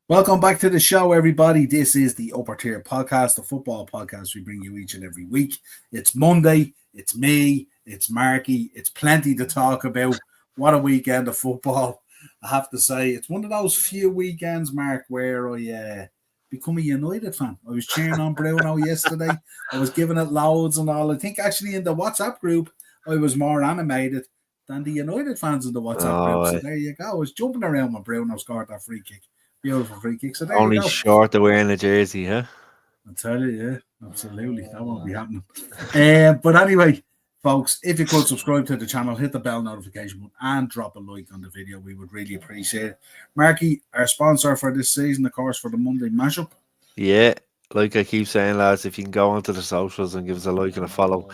Welcome back to the show, everybody. This is the Upper Tier Podcast, the football podcast we bring you each and every week. It's Monday, it's me, it's Marky, it's plenty to talk about. What a weekend of football. I have to say, it's one of those few weekends, Mark, where I become a United fan. I was cheering on Bruno yesterday. I was giving it loads and all. I think actually in the WhatsApp group, I was more animated than the United fans in the WhatsApp group. So there you go. I was jumping around when Bruno scored that free kick. Beautiful free kick. So there Only you go. short of wearing a jersey, huh? I tell you, yeah, absolutely. That won't be happening. But anyway, folks, if you could subscribe to the channel, hit the bell notification button and drop a like on the video, we would really appreciate it. Marky, our sponsor for this season, of course, for the Monday mashup. Yeah, like I keep saying, lads, if you can go onto the socials and give us a like and a follow,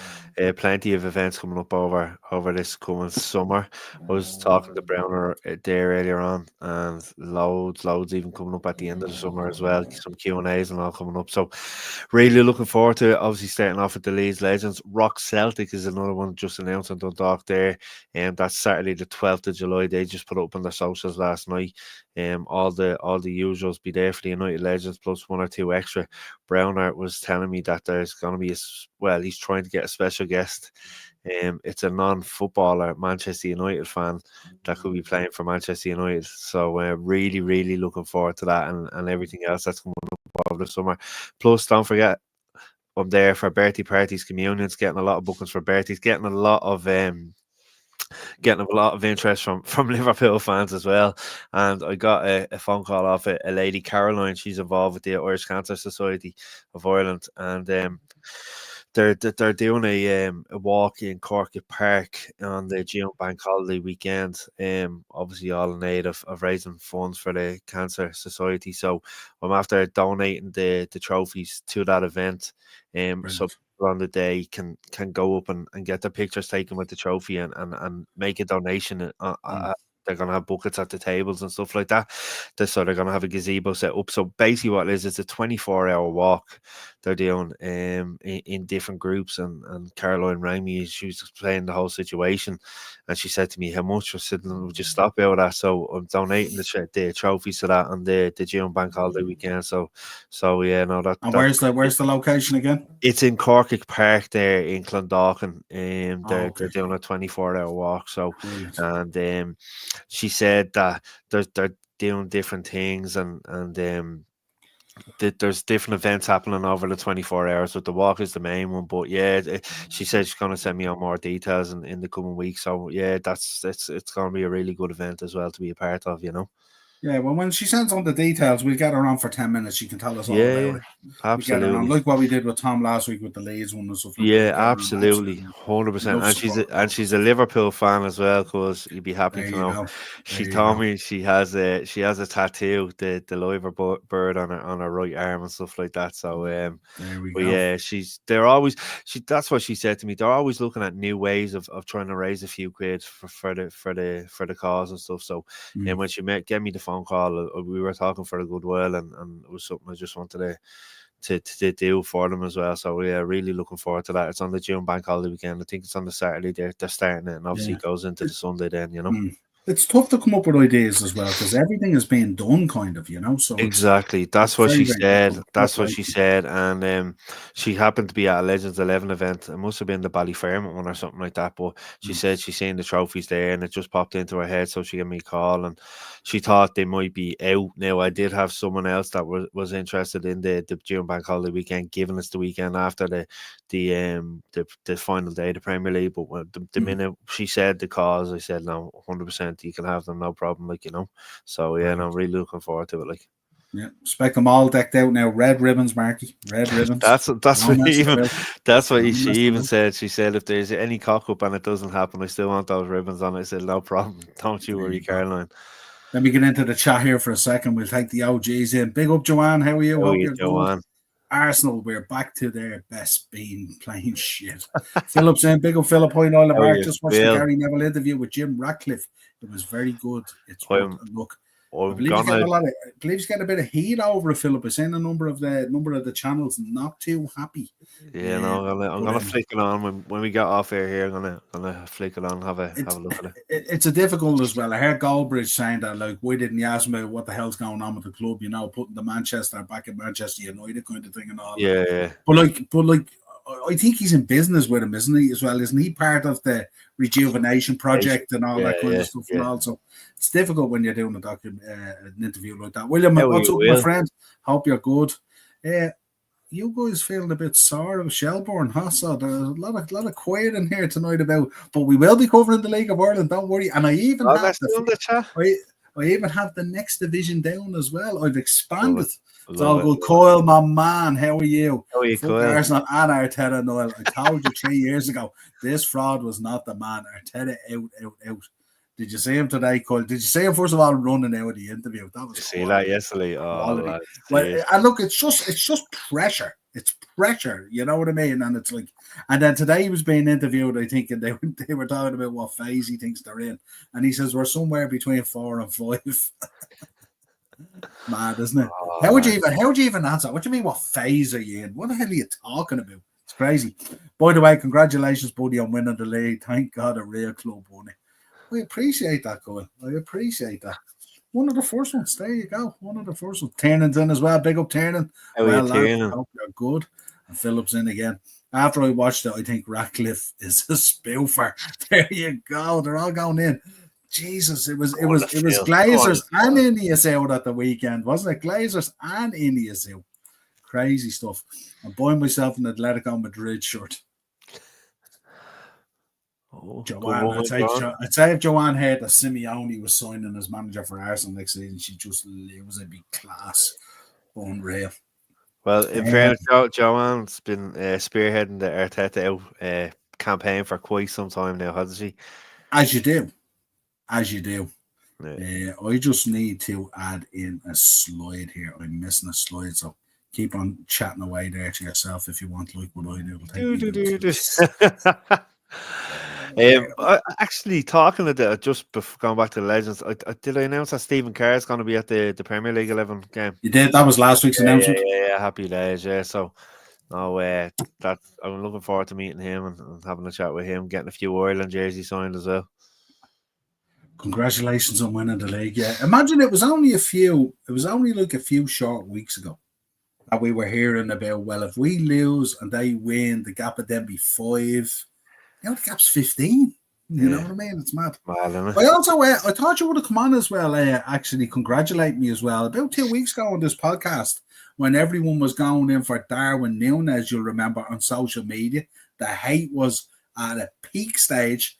plenty of events coming up over this coming summer. I was talking to Browner there earlier on, and loads even coming up at the end of the summer as well. Some Q&As and all coming up. So really looking forward to it. Obviously starting off with the Leeds Legends. Rock Celtic is another one just announced on Dundalk there. And that's Saturday the 12th of July. They just put up on their socials last night. All the usuals be there for the United Legends plus one or two extra. Browner was telling me that there's going to be he's trying to get a special guest. It's a non-footballer Manchester United fan that could be playing for Manchester United. So really looking forward to that and everything else that's coming up over the summer. Plus, don't forget, I'm there for birthday parties, communions, getting a lot of bookings for birthdays, getting a lot of interest from Liverpool fans as well. And I got a phone call off a lady, Caroline. She's involved with the Irish Cancer Society of Ireland, and they're doing a walk in Cork Park on the June Bank Holiday weekend. Obviously all in aid of raising funds for the Cancer Society. So I'm after donating the trophies to that event. So on the day can go up and get their pictures taken with the trophy and make a donation. They're going to have buckets at the tables and stuff like that. So they're going to have a gazebo set up. So basically what it is, it's a 24-hour walk they're doing in different groups. And Caroline rang me. She was explaining the whole situation. And she said to me, how much? I said, we'll just stop out of that. So I'm donating the trophies to that on the June Bank Holiday weekend. So yeah, no, that. And where's the location again? It's in Cork Park there in Clondalkin. They're doing a 24-hour walk. So, brilliant. And she said that they're doing different things and there's different events happening over the 24 hours, but the walk is the main one. But yeah, she said she's going to send me on more details in the coming weeks. So yeah, it's going to be a really good event as well to be a part of, you know. Yeah, well, when she sends on the details, we'll get her on for 10 minutes. She can tell us all about it. Absolutely. Like what we did with Tom last week with the Leeds one and stuff like that. Absolutely. 100%. And she's a Liverpool fan as well, because you'd be happy to know. She told me she has a tattoo, the liver bird on her right arm and stuff like that. So there we go. Yeah, that's what she said to me. They're always looking at new ways of trying to raise a few quid for the cause and stuff. So and when she gave me the phone call, we were talking for a good while, and it was something I just wanted to do for them as well. So yeah, really looking forward to that. It's on the June Bank Holiday weekend. I think it's on the Saturday. They're starting it, and obviously it goes into the Sunday then, you know. It's tough to come up with ideas as well, because everything is being done kind of, you know. So exactly, that's what she said. That's what she said. And she happened to be at a Legends 11 event. It must have been the Ballyfermot one or something like that. But she said she's seen the trophies there, and it just popped into her head. So she gave me a call, and she thought they might be out. Now I did have someone else that was interested in the June Bank Holiday weekend, giving us the weekend after the final day of the Premier League. But the minute she said the cause, I said no, 100%. You can have them, no problem, like, you know. So yeah, and I'm really looking forward to it, like. Yeah, expect them all decked out now. Red ribbons, Marky. Red ribbons. That's what she even said. She said if there's any cock up and it doesn't happen, I still want those ribbons on. I said no problem. Don't you worry, Caroline. Let me get into the chat here for a second. We'll take the OGs in. Big up, Joanne. How are you? How are you, Joanne? Arsenal, we're back to their best being playing shit. Philip saying, big up Philip, hi Niall and Mark. Just watched the Gary Neville interview with Jim Ratcliffe. It was very good. It's look. I believe he's getting a bit of heat over it, Philip. I seen a number of the channels not too happy. Yeah, no, I'm gonna flick it on when we get off here. I'm gonna flick it on, have a look at it. It's a difficult as well. I heard Goldbridge saying that, like, why didn't you ask me what the hell's going on with the club? You know, putting the Manchester back in Manchester United kind of thing and all. Yeah, that. yeah. But like, I think he's in business with him, isn't he? As well, isn't he part of the rejuvenation project and all that kind of stuff? And also, it's difficult when you're doing an interview like that. William, what's up, my friend? Hope you're good. You guys feeling a bit sore of Shelbourne, huh? So there's a lot of quiet in here tonight but we will be covering the League of Ireland, don't worry. And I even have the next division down as well. I've expanded. It's all good. Coyle, my man, how are you? How are you, Coyle? Arsenal and Arteta, Niall. I told you 3 years ago, this fraud was not the man. Arteta out. Did you see him today, Coyle? Did you see him, first of all, running out of the interview? That was see that yesterday. Oh, and look, it's just pressure. It's pressure, you know what I mean? And it's like, and then today he was being interviewed, I think, and they were talking about what phase he thinks they're in. And he says, we're somewhere between 4 and 5. Mad, isn't it? How would you even answer? What do you mean? What phase are you in? What the hell are you talking about? It's crazy. By the way, congratulations, buddy, on winning the league. Thank God a real club won it. I appreciate that, Coyle. I appreciate that. One of the first ones. There you go. One of the first ones. Tiernan's in as well. Big up Tiernan. Well, I hope you're good. And Philip's in again. After I watched it, I think Ratcliffe is a spoofer. There you go. They're all going in. Jesus, it was Glazers and Ineos out at the weekend, wasn't it? Glazers and Ineos out. Crazy stuff. I'm buying myself an Atletico Madrid shirt. Joanne, I'd say if Joanne heard that Simeone was signing as manager for Arsenal next season, she'd just lose. It'd be class. Unreal. Well, in fairness, Joanne's been spearheading the Arteta out campaign for quite some time now, hasn't she? As you do. Yeah. I just need to add in a slide here. I'm missing a slide, so keep on chatting away there to yourself if you want, like what I do. Actually, talking about just going back to the Legends, did I announce that Stephen Kerr is going to be at the Premier League 11 game? You did. That was last week's announcement. Yeah, happy days. Yeah, so I'm looking forward to meeting him and having a chat with him, getting a few Ireland jerseys signed as well. Congratulations on winning the league. Yeah, imagine it was only like a few short weeks ago that we were hearing about, well, if we lose and they win, the gap would then be 5. You know, the gap's 15. You know what I mean? It's mad. I thought you would have come on as well, actually congratulate me as well. About 2 weeks ago on this podcast, when everyone was going in for Darwin Núñez, you'll remember, on social media, the hate was at a peak stage.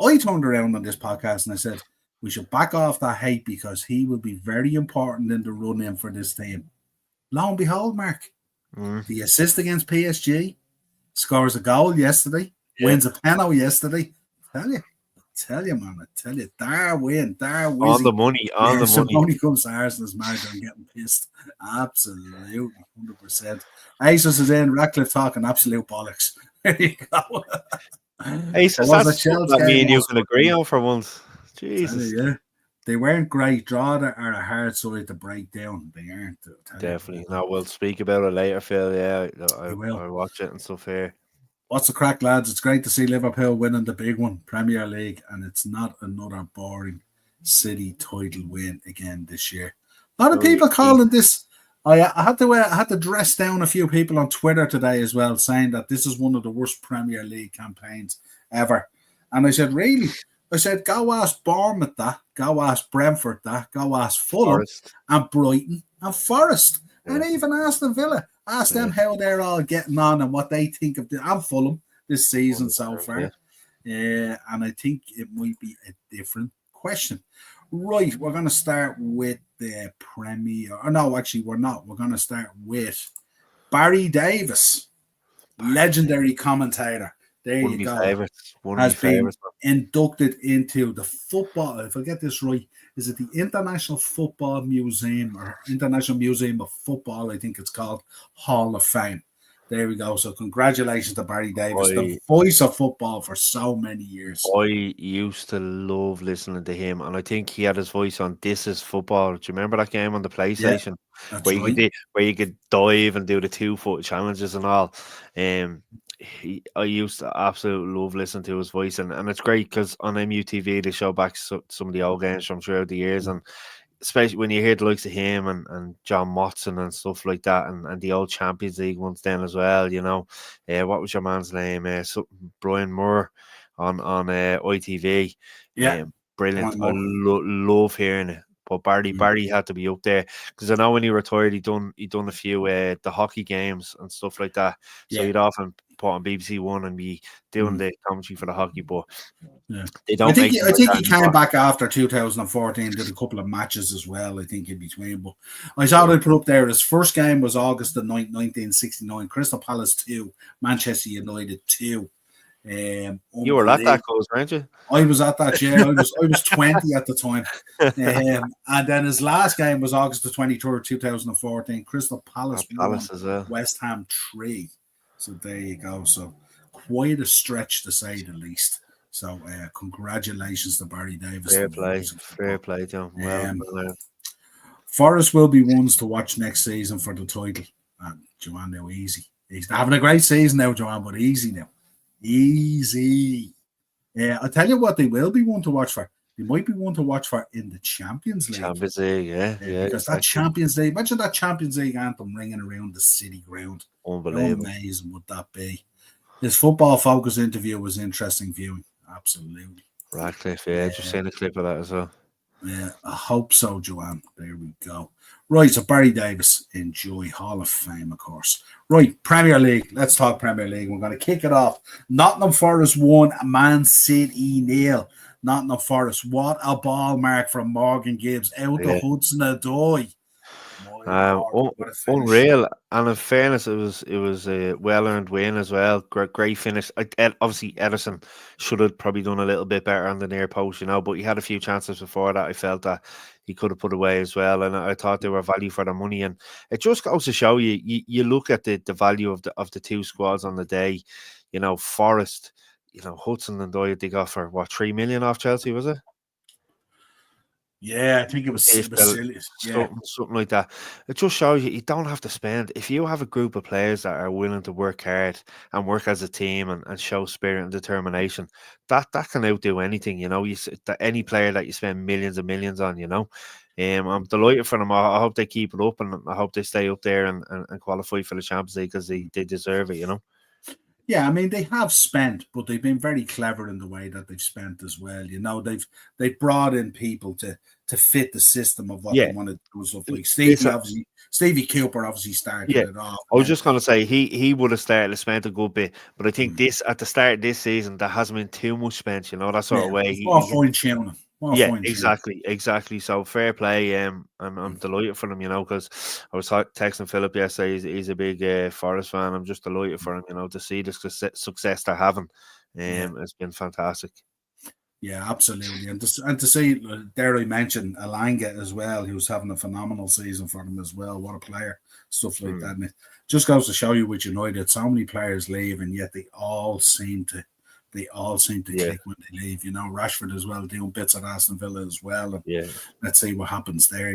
I turned around on this podcast and I said, we should back off that hate because he will be very important in the run-in for this team. Lo and behold, Mark, the assist against PSG, scores a goal yesterday, wins a penalty yesterday. Tell you, man, Darwin. On the money. Money comes to Arsenal's manager and getting pissed. Absolutely, 100%. Jesus is in, Ratcliffe talking absolute bollocks. There you go. Hey, so that's what me and you can agree on for once. Jesus. They weren't great. Draw are a hard side to break down. They aren't. Definitely. No, we'll speak about it later, Phil. Yeah, I'll watch it and stuff here. What's the crack, lads? It's great to see Liverpool winning the big one, Premier League, and it's not another boring City title win again this year. A lot of people calling this. I had to dress down a few people on Twitter today as well, saying that this is one of the worst Premier League campaigns ever. And I said, really? I said, go ask Bournemouth that, go ask Brentford that, go ask Fulham and Brighton and Forest, and even Aston Villa. Ask them how they're all getting on and what they think of and Fulham this season so far. And I think it might be a different question. Right, we're going to start with the Premier. Or no, actually, we're not. We're going to start with Barry Davis, legendary commentator. There you go. Has been inducted into the football. If I get this right, is it the International Football Museum or International Museum of Football? I think it's called Hall of Fame. There we go. So congratulations to Barry Davis, the I voice of football for so many years. I used to love listening to him, and I think he had his voice on This Is Football. Do you remember that game on the Yeah, PlayStation that's right. where you could dive and do the 2 foot challenges and all? I used to absolutely love listening to his voice, and it's great because on MUTV they show back some of the old games from throughout the years, and especially when you hear the likes of him and John Motson and stuff like that, and the old Champions League ones then as well. What was your man's name? Brian Moore on ITV. Yeah, Brilliant. one I more. love hearing it. But Barry had to be up there because I know when he retired, he done a few the hockey games and stuff like that. So Yeah. he'd often put on BBC One and be doing the commentary for the hockey, but Yeah. they I don't think make he, them I like think that he came anymore. back after 2014, did a couple of matches as well, I think, in between. But I saw Yeah. they put up there his first game was August the 9th, 1969. Crystal Palace 2, Manchester United 2. You were at that Unbelievable. goals, weren't you? I was at that, yeah. I was 20 at the time. And then his last game was August the 23rd, 2014. Crystal Palace Palace 1, as well. West Ham 3. So there you go. So quite a stretch to say the least. So congratulations to Barry Davis, the voice of Fair football. play, John. Well, Forest will be ones to watch next season for the title. And Joanne, now easy. He's having a great season now, Joanne, but easy now. Easy. Yeah, I'll tell you what, they will be one to watch for. They might be one to watch for in the Champions League. Champions League, yeah, Because that exactly. Champions League, imagine that Champions League anthem ringing around the city ground. How Unbelievable. amazing would that be? His football focus interview was interesting viewing. Absolutely. Radcliffe, yeah, just seen a clip of that as well. Yeah, I hope so, Joanne. There we go. Right, so Barry Davis, enjoy Hall of Fame, of course. Right, Premier League. Let's talk Premier League. We're going to kick it off. Nottingham Forest 1, Man City 0. Nottingham Forest, what a ball, Mark, from Morgan Gibbs. Out Yeah. to Hudson Odoi. My Lord, what a finish. Unreal, and in fairness, it was a well earned win as well. Great finish. Obviously, Edison should have probably done a little bit better on the near post, but he had a few chances before that. I felt that he could have put away as well, and I thought they were value for their money. And it just goes to show you look at the value of the two squads on the day. Forest, Hudson and Doyle, they got for what, 3 million off Chelsea, was it? Yeah, I think it was If silly. Yeah. something like that. It just shows you don't have to spend. If you have a group of players that are willing to work hard and work as a team and show spirit and determination, that can outdo anything. Any player that you spend millions and millions on. I'm delighted for them. I hope they keep it up, and I hope they stay up there and qualify for the Champions League because they deserve it. Yeah, I mean they have spent, but they've been very clever in the way that they've spent as well. They've brought in people to fit the system of what they Yeah. want to do. Stuff like Listen, Stevie Cooper obviously started yeah. it off. I was just going to say he would have started to spent a good bit, but I think at the start of this season there hasn't been too much spent, that sort of way. More fine tuning. Yeah, exactly. So fair play, and I'm delighted for him, because I was texting Philip yesterday. He's a big Forest fan. I'm just delighted for him, to see the success they're having. It's been fantastic. Yeah, absolutely, and to see, dare I mention Alanga as well, who's having a phenomenal season for them as well. What a player, stuff like that. And it just goes to show you with United, so many players leave, and yet they all seem to click when they leave. Rashford as well doing bits at Aston Villa as well. And let's see what happens there.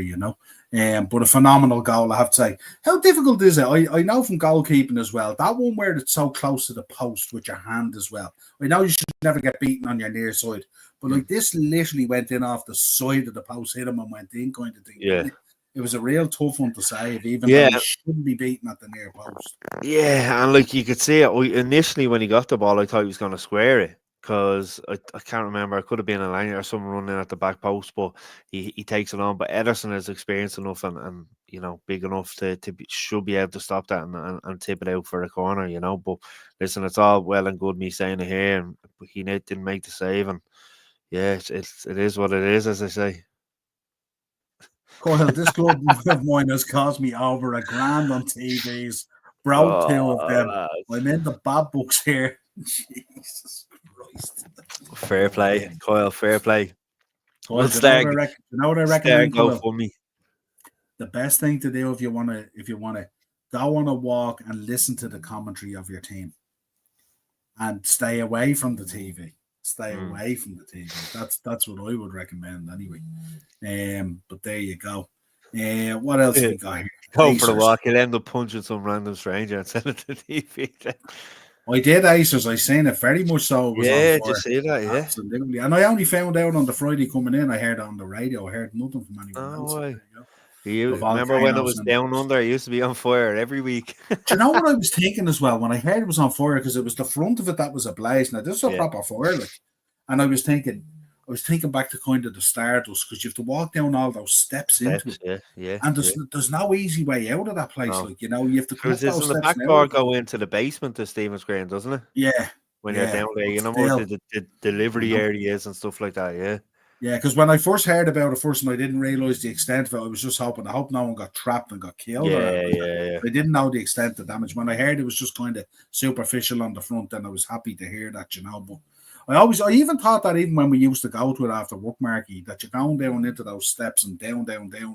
But a phenomenal goal, I have to say. How difficult is it? I know from goalkeeping as well. That one where it's so close to the post with your hand as well. I know you should never get beaten on your near side, but this literally went in off the side of the post, hit him and went in, kind of thing. Yeah. It was a real tough one to save, even though he shouldn't be beaten at the near post. Yeah, and you could see it. Initially, when he got the ball, I thought he was going to square it because I can't remember. It could have been a line or someone running at the back post, but he takes it on. But Ederson is experienced enough and big enough should be able to stop that and tip it out for a corner. But listen, it's all well and good me saying it here, and he didn't make the save, and it is what it is, as I say. Coyle, this club of mine has cost me over $1,000 on TVs. Broke 2 of them. I'm in the bad books here. Jesus Christ. Fair play, Coyle. Fair play. Coyle, you know what I recommend, go Coyle? for me. The best thing to do if you want to go on a walk and listen to the commentary of your team, and stay away from the TV. Stay Mm. away from the TV. That's what I would recommend anyway. But there you go. What else have we got here? Go for the Acers. walk. You'll end up punching some random stranger and send it to TV. I did Acers. I seen it very much so. It was on Yeah, just fire. see that, yeah. Absolutely. And I only found out on the Friday coming in. I heard it on the radio. I heard nothing from anyone else. Oh, So way. there you go. You The remember when it volcanoes was and down under? It used to be on fire every week. do you know what I was thinking as well when I heard it was on fire? Because it was the front of it that was ablaze. Now this is a Yeah. proper fire, like, and I was thinking back to kind of the Stardust because you have to walk down all those steps into it, Yeah. and there's no easy way out of that place. No. Like, you know, you have to come up Because those isn't the steps back now. door go into the basement of Stephen's Green, doesn't it? Yeah, When you're down there, but you know what still, the delivery you know. areas and stuff like that, yeah. Yeah, because when I first heard about it first and I didn't realise the extent of it, I was just hoping, I hope no one got trapped and got killed or anything. Yeah. I didn't know the extent of damage. When I heard it was just kind of superficial on the front, then I was happy to hear that, you know. But I even thought that even when we used to go to it after work, Marky, that you're going down into those steps and down,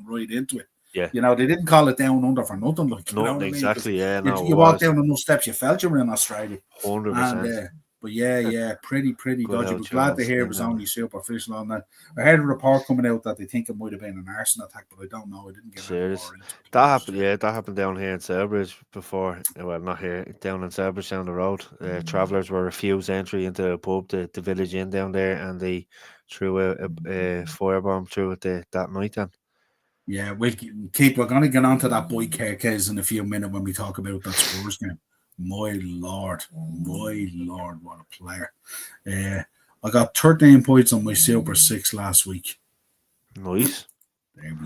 right into it. Yeah. You know, they didn't call it down under for nothing. Like, you know what exactly, I mean? yeah. No, you walk down on those steps, you felt you were in Australia. 100%. And, but yeah, pretty dodgy. But glad to hear it was only superficial on that. I heard a report coming out that they think it might have been an arson attack, but I don't know. I didn't get any more into it. That happened, that happened down here in Selbridge before. Well, not here, down in Selbridge down the road. Travellers were refused entry into a pub, the Village Inn down there, and they threw a firebomb through it that night then. Yeah, we're going to get on to that boy case in a few minutes when we talk about that Spurs game. My lord, what a player. I got 13 points on my Super 6 last week. Nice. There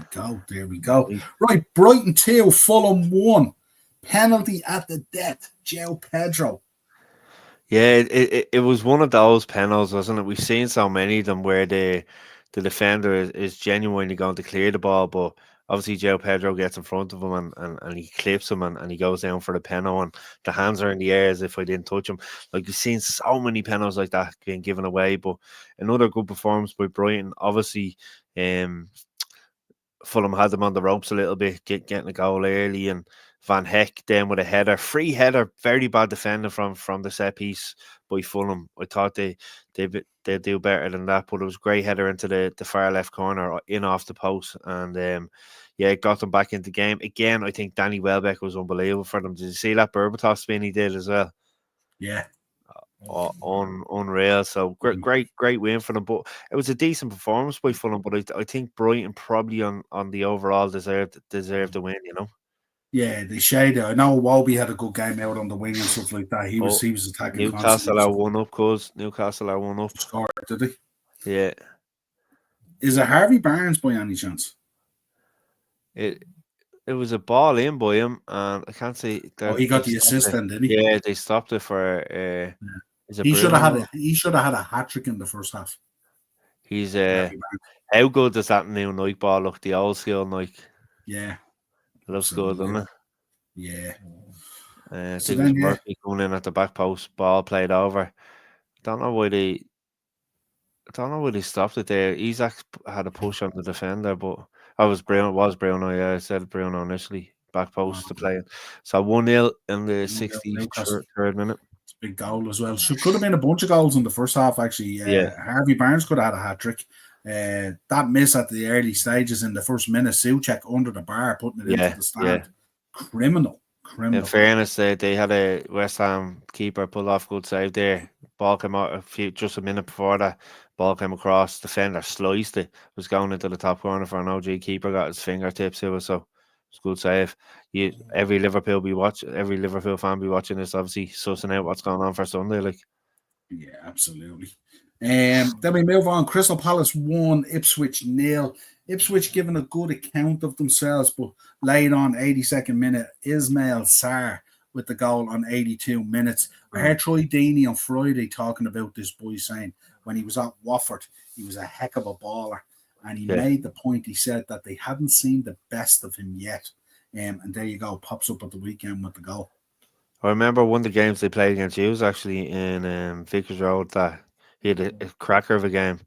we go. Nice. Right, Brighton 2, Fulham 1. Penalty at the death, Joe Pedro. Yeah, it was one of those penalties, wasn't it? We've seen so many of them where the defender is genuinely going to clear the ball, but obviously Joe Pedro gets in front of him and he clips him and he goes down for the penalty and the hands are in the air as if I didn't touch him. Like, you've seen so many penalties like that being given away, but another good performance by Brighton. Obviously, Fulham had them on the ropes a little bit, getting a goal early, and Van Heck then with a header, free header, very bad defending from the set piece by Fulham. I thought they'd do better than that, but it was a great header into the far left corner, in off the post, and it got them back into the game. Again, I think Danny Welbeck was unbelievable for them. Did you see that Berbatov spin he did as well? Yeah. Unreal. So great win for them. But it was a decent performance by Fulham. But I think Brighton probably on the overall deserved the win, you know. Yeah, they shaded. I know Wolby had a good game out on the wing and stuff like that. He was attacking. Newcastle are 1-up, cuz. Newcastle are 1-up. Scored, did they? Yeah. Is it Harvey Barnes by any chance? It was a ball in by him, and I can't say. He got the assist then, didn't he? Yeah, they stopped it for. He should have had a hat trick in the first half. He's how good does that new Nike ball look? The old school Nike. Yeah. It looks good, doesn't it? Yeah. I think it was Murphy coming in at the back post, ball played over. Don't know why they stopped it there. Isaac had a push on the defender, but I was Bruno. Yeah, I said Bruno initially. Back post to play it. So 1-0 in the 63rd minute. It's a big goal as well. Could have been a bunch of goals in the first half, actually. Harvey Barnes could have had a hat trick. That miss at the early stages in the first minute, Souček under the bar, putting it into the stand. Yeah. Criminal. In fairness, they had a West Ham keeper pull off good save there. Ball came out just a minute before that. Ball came across, defender sliced it. Was going into the top corner for an OG keeper, got his fingertips to it, so it's a good save. Every Liverpool fan be watching this, obviously sussing out what's going on for Sunday. Like, yeah, absolutely. Then we move on. Crystal Palace 1, Ipswich 0. Ipswich giving a good account of themselves, but late on 82nd minute, Ismail Sarr with the goal on 82 minutes. I heard Troy Deeney on Friday talking about this boy, saying when he was at Watford, he was a heck of a baller. And he made the point, he said that they hadn't seen the best of him yet. And there you go, pops up at the weekend with the goal. I remember one of the games they played against you was actually in Vickers Road, that he had a cracker of a game.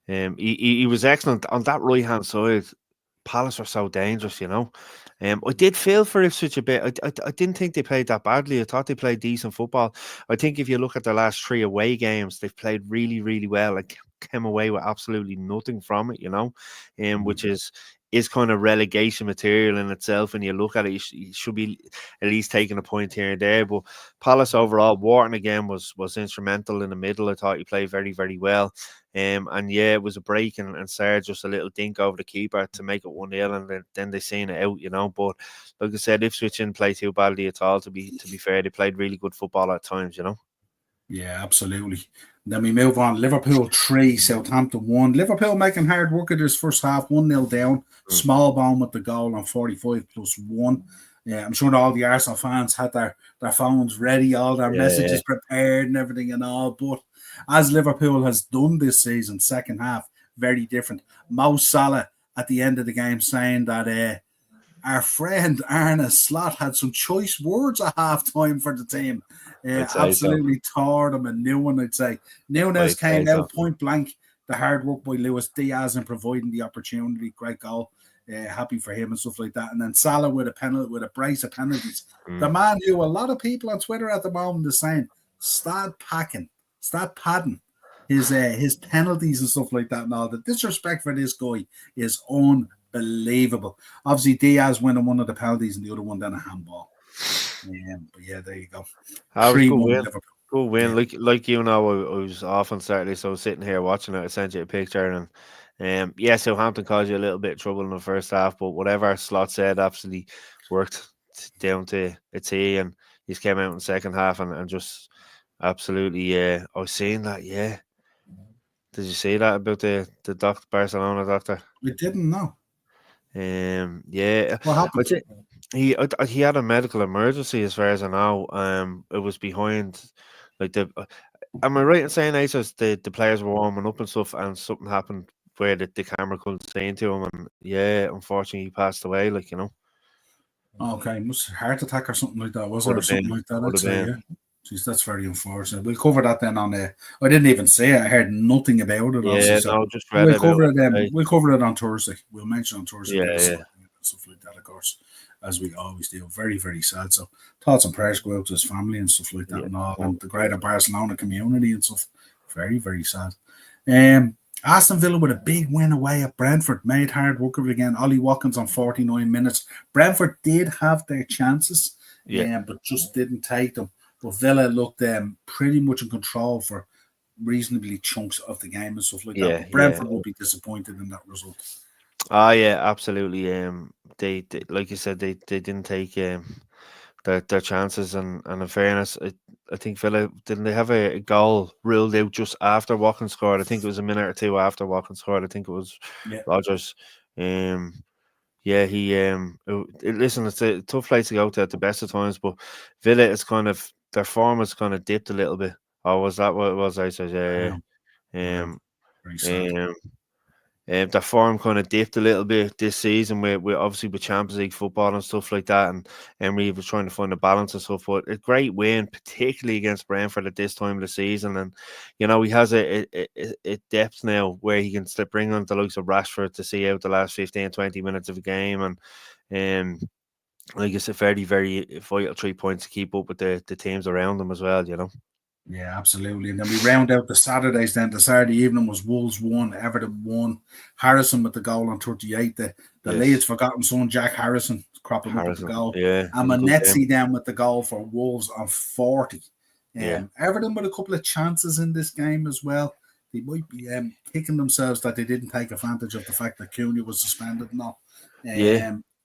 He was excellent on that right-hand side. Palace are so dangerous, I did feel for Ipswich a bit. I didn't think they played that badly. I thought they played decent football. I think if you look at their last 3 away games, they've played really, really well. Like came away with absolutely nothing from it, which is kind of relegation material in itself. When you look at it, you should be at least taking a point here and there. But Palace overall, Wharton again was instrumental in the middle. I thought he played very, very well. And yeah, it was a break and Sarr just a little dink over the keeper to make it 1-0, and then they seen it out, But like I said, Ipswich didn't play too badly at all. To be fair, they played really good football at times, Yeah, absolutely. Then we move on. Liverpool 3, Southampton 1. Liverpool making hard work of this first half, 1-0 down. Small bomb with the goal on 45+1. Yeah, I'm sure all the Arsenal fans had their phones ready, all their messages prepared and everything and all. But as Liverpool has done this season, second half, very different. Mo Salah at the end of the game saying that our friend Arne Slot had some choice words at half time for the team. Absolutely tore them a new one, I'd say. Nunes came out point blank. The hard work by Luis Diaz and providing the opportunity. Great goal. Happy for him and stuff like that. And then Salah with a brace of penalties. The man who a lot of people on Twitter at the moment is saying, start padding his penalties and stuff like that and all. The disrespect for this guy is unbelievable. Obviously, Diaz winning one of the penalties and the other one then a handball. But yeah, there you go. 3-1 Liverpool. Good win. Yeah. Like I was off on Saturday, so I was sitting here watching it. I sent you a picture, and Southampton caused you a little bit of trouble in the first half, but whatever Slot said absolutely worked down to a T, and he came out in the second half and just absolutely. I was seeing that. Yeah, did you see that about the Barcelona doctor? We didn't know. Yeah. What happened? He had a medical emergency, as far as I know. It was behind, like the. Am I right in saying, Aces, the players were warming up and stuff, and something happened where the camera couldn't see into him, and yeah, unfortunately, he passed away. Okay, must heart attack or something like that, was there? Or something like that, I'd say, yeah. Jeez, that's very unfortunate. We'll cover that then on there. I didn't even say it. I heard nothing about it. Yeah, so just read we'll cover it. We'll cover it on Thursday. We'll mention on Thursday. Yeah. Stuff like that, of course, as we always do. Very, very sad. So thoughts and prayers go out to his family and stuff like that, and all, and the greater Barcelona community and stuff. Very, very sad. Aston Villa with a big win away at Brentford. Made hard work of it again. Ollie Watkins on 49 minutes. Brentford did have their chances, but just didn't take them. But Villa looked pretty much in control for reasonably chunks of the game and stuff like that. But Brentford will be disappointed in that result. Oh yeah, absolutely. They like you said, they didn't take their chances, and in fairness, I think Villa didn't they have a goal ruled out just after Watkins scored. I think it was a minute or two after Watkins scored. I think it was Rodgers. Listen, it's a tough place to go to at the best of times, but Villa is kind of their form has kind of dipped a little bit. Or was that what it was? I said, their form kind of dipped a little bit this season with obviously with Champions League football and stuff like that, and Emery was trying to find a balance and stuff. But a great win, particularly against Brentford at this time of the season, and he has a depth now where he can bring on the likes of Rashford to see out the last 15-20 minutes of a game, and like it's a very, very vital 3 points to keep up with the teams around them as well. Yeah, absolutely. And then we round out the Saturdays then. The Saturday evening was Wolves 1, Everton 1. Harrison with the goal on 38. The Leeds forgotten son, Jack Harrison, cropping up with the goal. Yeah. And Manetzi then with the goal for Wolves on 40. Everton with a couple of chances in this game as well. They might be kicking themselves that they didn't take advantage of the fact that Cunha was suspended and all.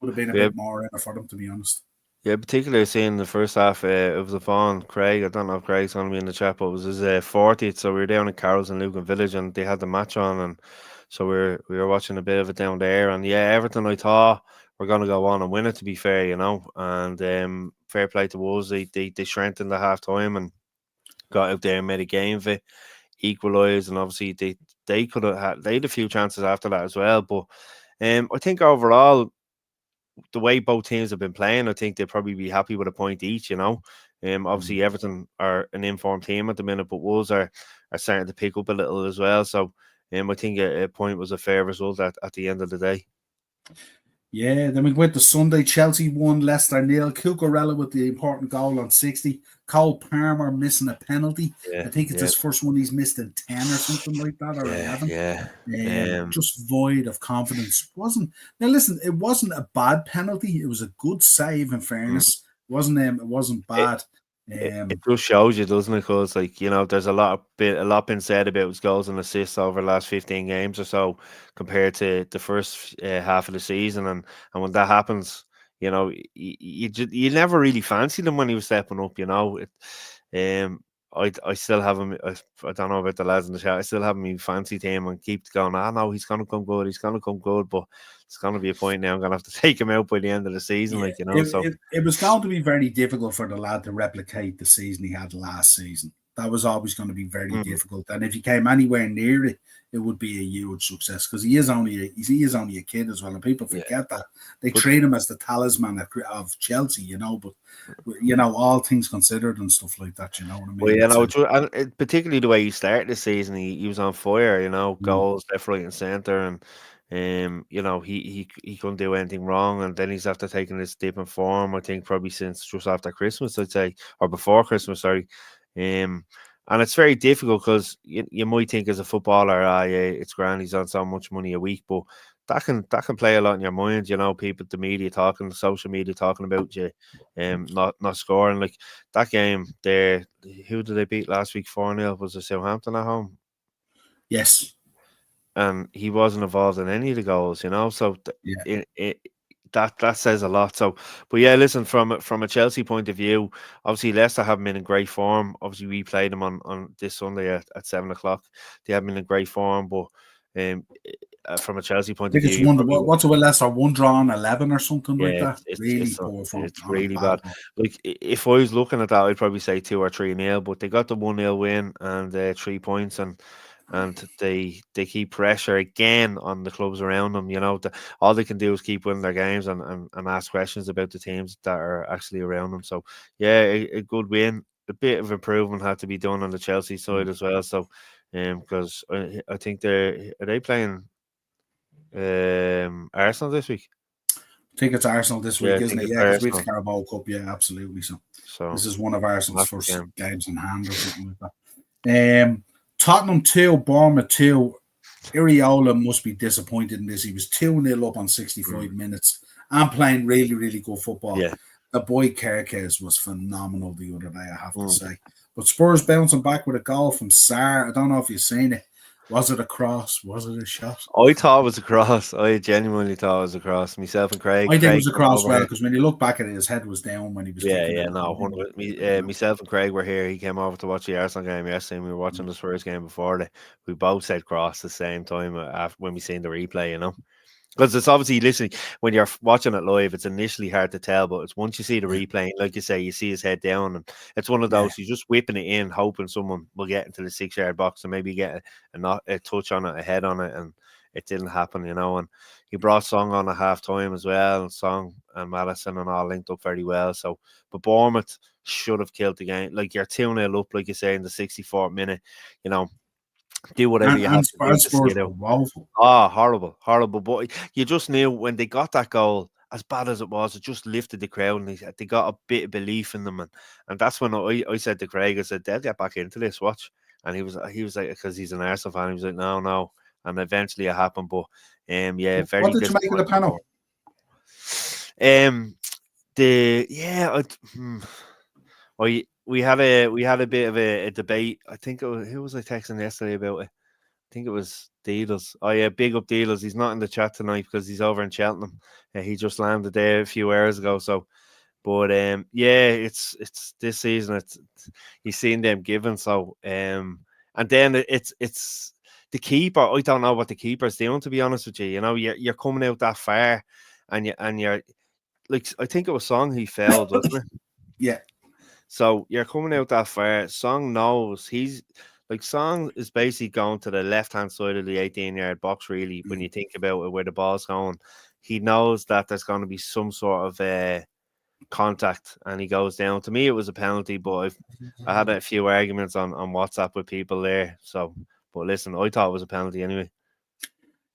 Would have been a bit more in it for them, to be honest. Yeah, particularly seeing the first half, it was upon Craig. I don't know if Craig's going to be in the chat, but it was his 40th. So we were down in Carroll's in Lucan Village, and they had the match on, and so we were watching a bit of it down there. And yeah, everything I thought we're going to go on and win it, to be fair, And fair play to Wolves. They strengthened the half time and got out there and made a game of it, equalised, and obviously they could have they had a few chances after that as well. But I think overall, the way both teams have been playing, I think they'll probably be happy with a point each, Obviously, Everton are an informed team at the minute, but Wolves are starting to pick up a little as well. So I think a point was a fair result at the end of the day. Yeah, then we went to Sunday. Chelsea won, Leicester nil. Cucurella with the important goal on 60. Cole Palmer missing a penalty. Yeah, I think it's yeah, his first one he's missed in 10 or something like that, or yeah, 11. yeah. Just void of confidence. Wasn't Now listen, it wasn't a bad penalty. It was a good save in Mm. fairness. It wasn't It, bad. it just shows you, doesn't it? Because there's a lot been said about his goals and assists over the last 15 games or so compared to the first half of the season, and when that happens, you never really fancied him when he was stepping up. Um, I still have him. I don't know about the lads in the chat. I still have him in fancy team and keep going. No, he's gonna come good. He's gonna come good, but it's gonna be a point now. I'm gonna have to take him out by the end of the season, Yeah, So it was going to be very difficult for the lad to replicate the season he had last season. That was always going to be very mm, difficult. And if he came anywhere near it, it would be a huge success because he is only a kid as well. And people yeah, forget that they but treat him as the talisman of Chelsea, But all things considered and stuff like that, you know what I well, mean? It's a particularly the way he started the season, he was on fire. mm, Goals left, right, and center, and he couldn't do anything wrong. And then he's after taking this dip in form. I think probably since just after Christmas, I'd say, or before Christmas, sorry. And it's very difficult because you might think as a footballer, yeah, it's grand, he's on so much money a week, but that can play a lot in your mind. People, the media talking, the social media talking about you, not scoring like that game there. Who did they beat last week? 4-0. Was it Southampton at home? yes, And he wasn't involved in any of the goals. So yeah. that says a lot. So, but yeah, listen, from a Chelsea point of view, obviously Leicester haven't been in great form. Obviously, we played them on this Sunday at 7 o'clock. They haven't been in great form, but from a Chelsea I point of think view, it's you one. probably What's it with Leicester? One draw on 11 or something like yeah, that. Really poor form it's on a really bad bad. one. Like if I was looking at that, I'd probably say 2 or 3 nil. But they got the 1-0 win and 3 points, and they keep pressure again on the clubs around them. All they can do is keep winning their games and ask questions about the teams that are actually around them. So yeah, a good win. A bit of improvement had to be done on the Chelsea side as well. So because I think they playing Arsenal this week. I think it's Arsenal this Yeah, week, I isn't think it? it's Yeah, because we have the Arsenal. Carabao Cup. Yeah, absolutely. So So this is one of Arsenal's massive first game. games in hand or something like that. Tottenham 2, Bournemouth 2. Iriola must be disappointed in this. He was 2-0 up on 65 Mm. minutes and playing really, really good football. Yeah. The boy Kerkez was phenomenal the other day, I have to Mm. say. But Spurs bouncing back with a goal from Sarr. I don't know if you've seen it. Was it a cross? Was it a shot? I thought it was a cross. I genuinely thought it was a cross. Myself and I think it Craig was a came cross over well here. because when you look back at it, his head was down when he was Yeah, kicking yeah, it. no, myself and Craig were here. He came over to watch the Arsenal game yesterday, and we were watching the Spurs game before. We both said cross the same time after when we seen the replay. Because it's obviously listening when you're watching it live, it's initially hard to tell, but it's once you see the Yeah, replay, like you say, you see his head down, and it's one of yeah. those you're just whipping it in, hoping someone will get into the 6 yard box and maybe get a touch on it, a head on it, and it didn't happen. And he brought Song on at half time as well, and Song and Madison and all linked up very well. So, but Bournemouth should have killed the game. Like you're 2-0 up, like you say, in the 64th minute, you know, do whatever you have to do And to see Spurs it were out. woeful. Oh, horrible, horrible. But you just knew when they got that goal, as bad as it was, it just lifted the crowd and they got a bit of belief in them. And that's when I said to Craig, I said, they'll get back into this, watch. And he was like, because he's an Arsenal fan, he was like, no, no. And eventually it happened. But yeah, What very did you make of the disappointing. panel? The yeah, we had a bit of a debate. I think who was I texting yesterday about it? I think it was Dealers. Oh yeah, big up Dealers. He's not in the chat tonight because he's over in Cheltenham. He just landed there a few hours ago. So, but yeah, it's this season. He's seen them given. So and then it's the keeper. I don't know what the keeper's doing, to be honest with you. You're coming out that far, and you're like, I think it was Song he fell, wasn't it? Yeah. So you're coming out that far. Song knows he's like Song is basically going to the left hand side of the 18-yard box. Really, when you think about it, where the ball's going, he knows that there's going to be some sort of contact, and he goes down. To me, it was a penalty, but I had a few arguments on WhatsApp with people there. So, but listen, I thought it was a penalty anyway.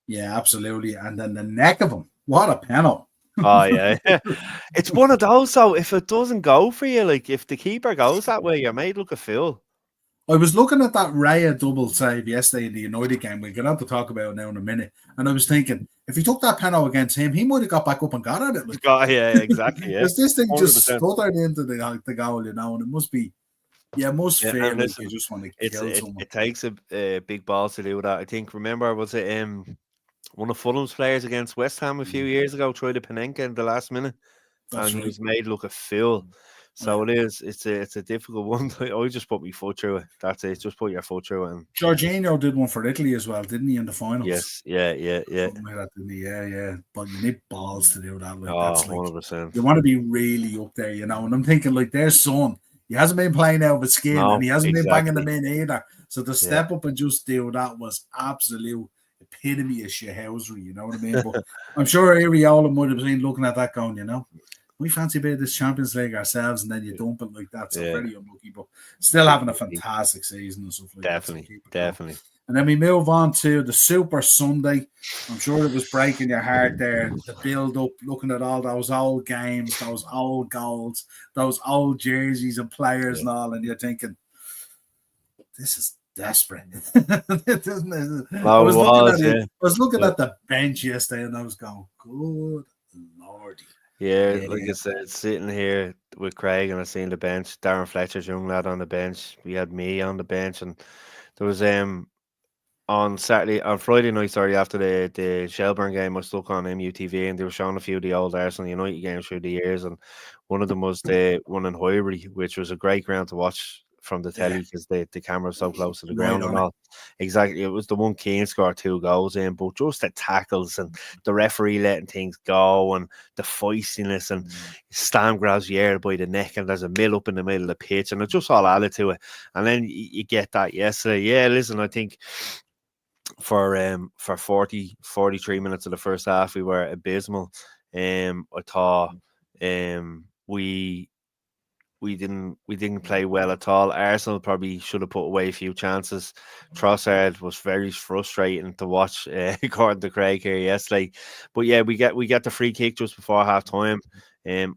Yeah, absolutely. And then the neck of him. What a panel. Oh yeah, it's one of those. So if it doesn't go for you, like if the keeper goes that way, you're made look a fool. I was looking at that Raya double save yesterday in the United game. We'll get on to talk about it now in a minute. And I was thinking, if he took that penalty against him, he might have got back up and got at it. Like, Yeah, exactly. Yeah, because this thing just 100%. stuttered into the goal, and it must be, it must Yeah, feel and like listen, you just want to kill someone. it takes a big balls to do that. I think. Remember, was it one of Fulham's players against West Ham a few years ago tried to Panenka in the last minute, That's and he right. was made look a fool. So Yeah. it's a difficult one. I just put my foot through it. That's it. Just put your foot through it. And Jorginho did one for Italy as well, didn't he, in the finals? yes, yeah. Something like that, didn't he? Yeah. But you need balls to do that. Like, Oh, that's like, 100%. you want to be really up there, And I'm thinking, like, their son, he hasn't been playing out of his skin, and No, he hasn't been banging them exactly. in either. So to Yeah. step up and just do that was absolute epitome of shithousery, you know what I mean? But I'm sure Ariola might have been looking at that going, we fancy a bit of this Champions League ourselves, and then you dump it like that. So very unlucky, but still having a fantastic season and stuff like that. So Definitely. And then we move on to the Super Sunday. I'm sure it was breaking your heart there. The build up, looking at all those old games, those old goals, those old jerseys and players and all, and you're thinking, this is desperate. I was looking at the bench yesterday, and I was going, good lordy. Yeah, like I said, sitting here with Craig and I seen the bench, Darren Fletcher's young lad on the bench. We had me on the bench, and there was on Friday night, after the Shelburne game, I was stuck on MUTV, and they were showing a few of the old Arsenal United games through the years, and one of them was the one in Highbury, which was a great ground to watch from the telly because the camera was so close to the ground and all. Exactly, it was the one Keane scored 2 goals in, but just the tackles and the referee letting things go and the feistiness and Stam grabs the air by the neck and there's a mill up in the middle of the pitch and it just all added to it. And then you get that yesterday. Yeah, listen, I think for 43 minutes of the first half we were abysmal. I thought we didn't play well at all. Arsenal probably should have put away a few chances. Trossard was very frustrating to watch, according to Craig here yesterday. But yeah, we get the free kick just before half time.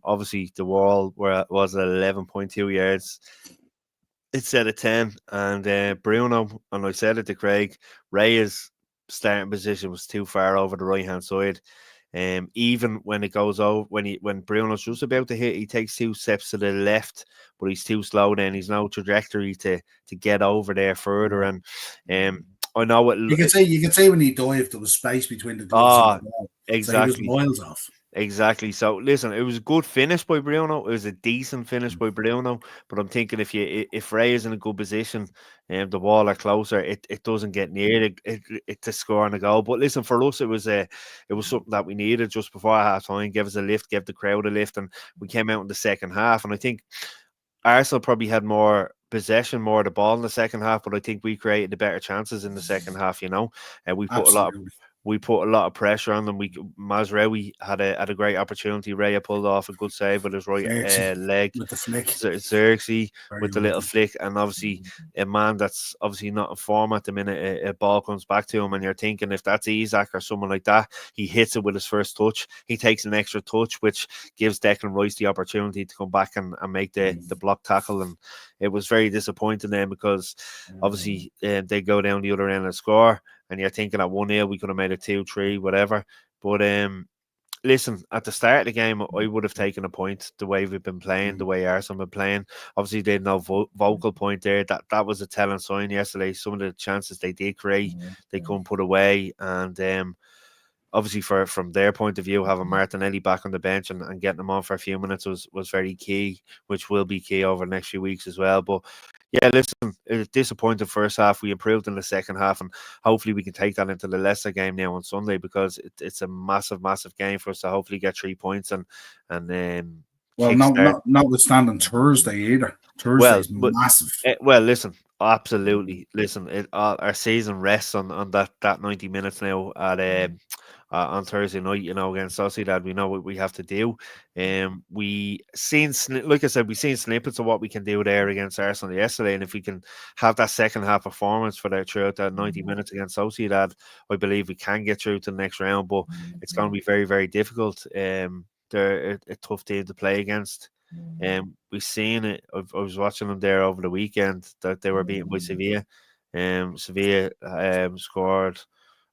Obviously the wall was at 11.2 yards. It said a 10, and Bruno, and I said it to Craig, Ray's starting position was too far over the right hand side. Even when it goes over, when Bruno's just about to hit, he takes 2 steps to the left, but he's too slow. Then he's no trajectory to get over there further. And I know it. You can say when he dived, there was space between the gloves and the ball. Exactly. So he was miles off. Exactly. So listen, it was a good finish by Bruno. It was a decent finish by Bruno. But I'm thinking if Ray is in a good position and the wall are closer, it doesn't get near it to score on a goal. But listen, for us, it was something that we needed just before half time. Give us a lift, give the crowd a lift, and we came out in the second half. And I think Arsenal probably had more possession, more of the ball in the second half, but I think we created the better chances in the second half. And we put we put a lot of pressure on them. Mazraoui had a great opportunity. Raya pulled off a good save with his right leg. With the flick. Xerxes with the little flick. And obviously a man that's obviously not in form at the minute, a ball comes back to him and you're thinking if that's Isak or someone like that, he hits it with his first touch. He takes an extra touch, which gives Declan Rice the opportunity to come back and make the block tackle. And it was very disappointing then because obviously they go down the other end and score. And you're thinking at 1-0 we could have made it 2-3, whatever. But listen, at the start of the game, I would have taken a point the way we've been playing, the way Arsenal have been playing. Obviously, they had no vocal point there. That was a telling sign yesterday. Some of the chances they did create, they couldn't put away. And obviously, from their point of view, having Martinelli back on the bench and getting him on for a few minutes was very key, which will be key over the next few weeks as well. But yeah, listen, it was disappointing first half. We improved in the second half, and hopefully we can take that into the Leicester game now on Sunday because it's a massive, massive game for us to hopefully get 3 points and well, notwithstanding Thursday either. Thursday's massive. Well, listen, absolutely. Listen, our season rests on that 90 minutes now at on Thursday night, against Sociedad. We know what we have to do. Like I said, we seen snippets of what we can do there against Arsenal yesterday, and if we can have that second half performance throughout that 90 minutes against Sociedad, I believe we can get through to the next round. But it's going to be very, very difficult. They're a tough team to play against. We've seen it. I was watching them there over the weekend that they were beaten by Sevilla. Sevilla scored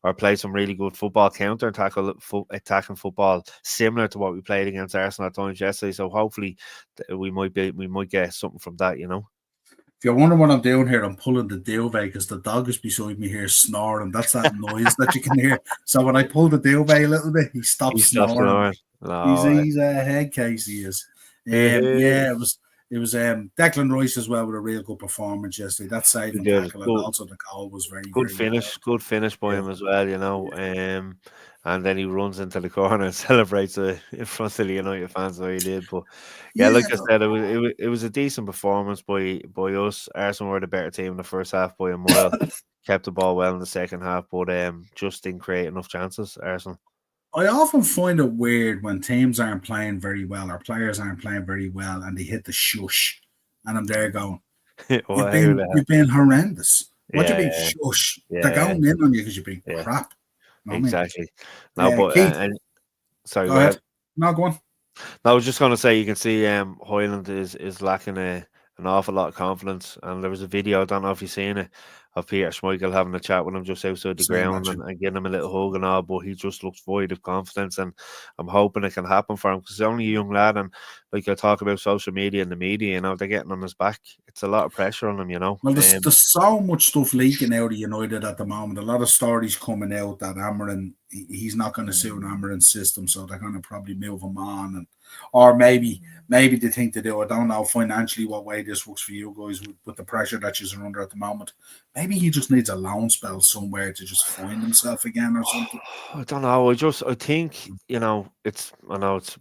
or played some really good football, attacking football, similar to what we played against Arsenal at times yesterday. So hopefully, we might get something from that. If you're wondering what I'm doing here, I'm pulling the duvet because the dog is beside me here snoring. That's that noise that you can hear. So when I pull the duvet a little bit, he stops snoring. He's a head case. He is. Yeah, it was Declan Rice as well with a real good performance yesterday. That saving tackle and also the goal was very good finish by him as well. And then he runs into the corner and celebrates in front of the United fans where he did. But like I said, it was a decent performance by us. Arsenal were the better team in the first half by a mile. Kept the ball well in the second half, but just didn't create enough chances. Arsenal. I often find it weird when teams aren't playing very well or players aren't playing very well and they hit the shush. And I'm there going, you've been horrendous. What do you mean shush? They're going in on you because you've been crap. You know exactly. No, but sorry, go ahead. No, go on. No, I was just going to say you can see Hoyland is lacking an awful lot of confidence. And there was a video, I don't know if you've seen it, of Peter Schmeichel having a chat with him just outside the ground and getting him a little hug and all, but he just looks void of confidence, and I'm hoping it can happen for him because he's only a young lad, and like I talk about social media and the media, they're getting on his back. It's a lot of pressure on him, Well, there's so much stuff leaking out of United at the moment. A lot of stories coming out that Amarin, he's not going to suit Amarin's system, so they're going to probably move him on, or maybe they think to do. I don't know financially what way this works for you guys with the pressure that you're under at the moment. Maybe he just needs a loan spell somewhere to just find himself again or something. I don't know. I think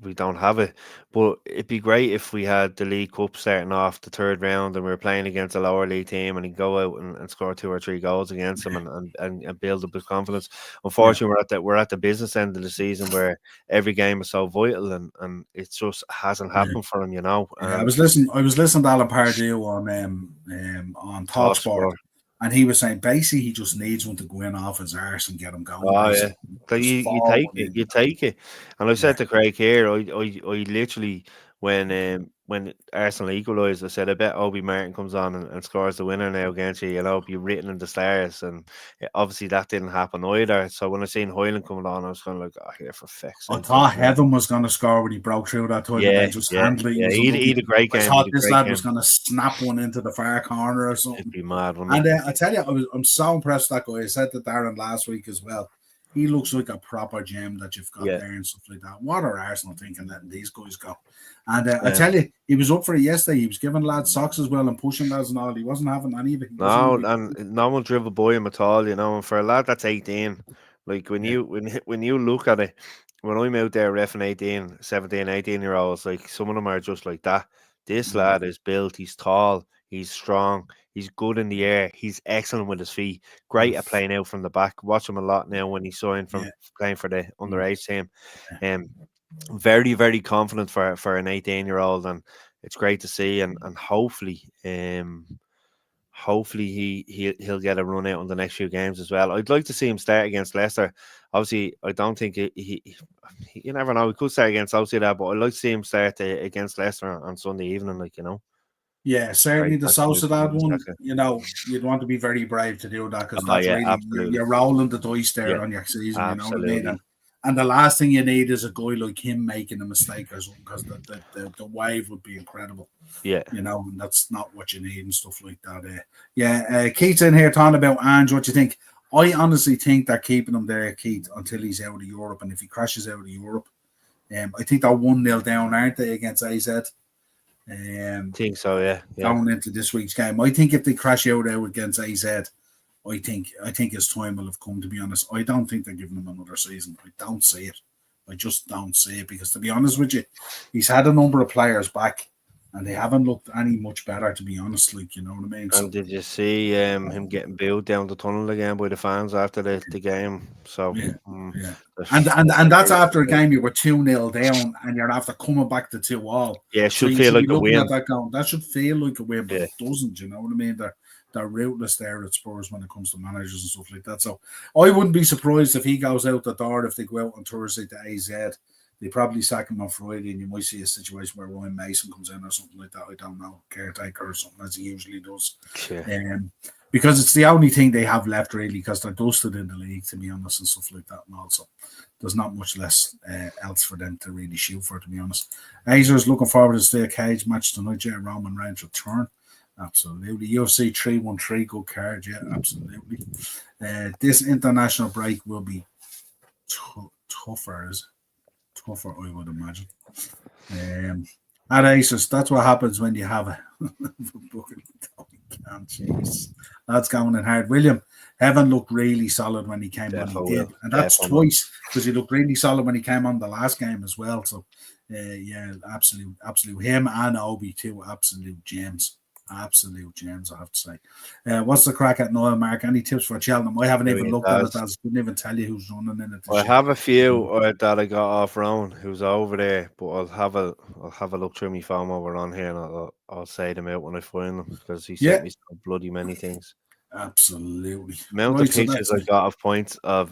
we don't have it, but it'd be great if we had the League Cup starting off the third round and we were playing against a lower league team and he'd go out and score 2 or 3 goals against them and build up his confidence. Unfortunately, we're at the business end of the season where every game is so vital and it just hasn't happened for him. I was listening to Alan Pardew on TalkSport. And he was saying basically he just needs one to go in off his arse and get him going. Oh yeah, you take it. And I said to Craig here, I literally when Arsenal equalised, I said I bet Obi Martin comes on and scores the winner now against you. Be written in the stars, and obviously that didn't happen either. So when I seen Hoyland coming on, I was kind of like, oh, here for fuck's sake. I thought Heaven was going to score when he broke through that toilet. He had a great game. I thought this lad was going to snap one into the far corner or something. It'd be mad, and I tell you, I'm so impressed with that guy. I said to Darren last week as well. He looks like a proper gem that you've got there and stuff like that. What are Arsenal thinking letting these guys go? And I tell you, he was up for it yesterday. He was giving lads socks as well and pushing lads and all. He wasn't having any of it. And no one dribbled by him at all, And for a lad that's 18, like when you look at it, when I'm out there reffing 18, 17, 18-year-olds, like some of them are just like that. This lad is built, he's tall, he's strong, he's good in the air, he's excellent with his feet, great at playing out from the back. Watch him a lot now when he signed from playing for the underage team. Very, very confident for an 18-year-old, and it's great to see, and hopefully he'll get a run out on the next few games as well. I'd like to see him start against Leicester. Obviously, I don't think you never know. He could start against Sociedad, but I'd like to see him start against Leicester on Sunday evening, Yeah, certainly the Sociedad one, you'd want to be very brave to do that because that's really, you're rolling the dice there on your season, absolutely. You know what I mean? And the last thing you need is a guy like him making a mistake or something because the wave would be incredible. Yeah. And that's not what you need and stuff like that. Keith's in here talking about Ange. What do you think? I honestly think they're keeping him there, Keith, until he's out of Europe. And if he crashes out of Europe, I think they're 1-0 down, aren't they, against AZ? I think so, yeah. Going into this week's game. I think if they crash out against AZ, I think his time will have come, to be honest. I don't think they're giving him another season. I don't see it. I just don't see it because, to be honest with you, he's had a number of players back and they haven't looked any much better, to be honest. Like, you know what I mean? So And did you see him getting booed down the tunnel again by the fans after the game? So yeah, yeah. there's And that's fucking after a game you were 2-0 down and you're after coming back to 2-all. yeah, it So should you feel should be like a looking win. at that going, that should feel like a win, but Yeah. it doesn't, you know what I mean? They're ruthless there at Spurs when it comes to managers and stuff like that. So I wouldn't be surprised if he goes out the door if they go out on Thursday to AZ. They probably sack him on Friday, and you might see a situation where Ryan Mason comes in or something like that. I don't know, caretaker or something, as he usually does. Yeah. Because it's the only thing they have left, really, because they're dusted in the league, to be honest, and stuff like that. And also, there's not much less else for them to really shoot for, to be honest. Azer's looking forward to the steel cage match tonight, yeah, Roman Reigns return. Absolutely. UFC 313, good card, yeah, absolutely. This international break will be tougher, is it? Tougher, I would imagine. At Aces, that's what happens when you have a jeez. That's going in hard. William Heaven looked really solid when he came on. He did, and that's twice because he looked really solid when he came on the last game as well. So, yeah, absolute. Him and Obi too, absolute gems. Absolute gems, I have to say. What's the crack at Niall, Mark? Any tips for Cheltenham? I haven't even looked at it. I couldn't even tell you who's running in it. I have a few that I got off Rowan who's over there, but I'll have a look through my phone while we're on here, and I'll say them out when I find them because he sent me so bloody many things. Absolutely. The amount of pictures I got of points of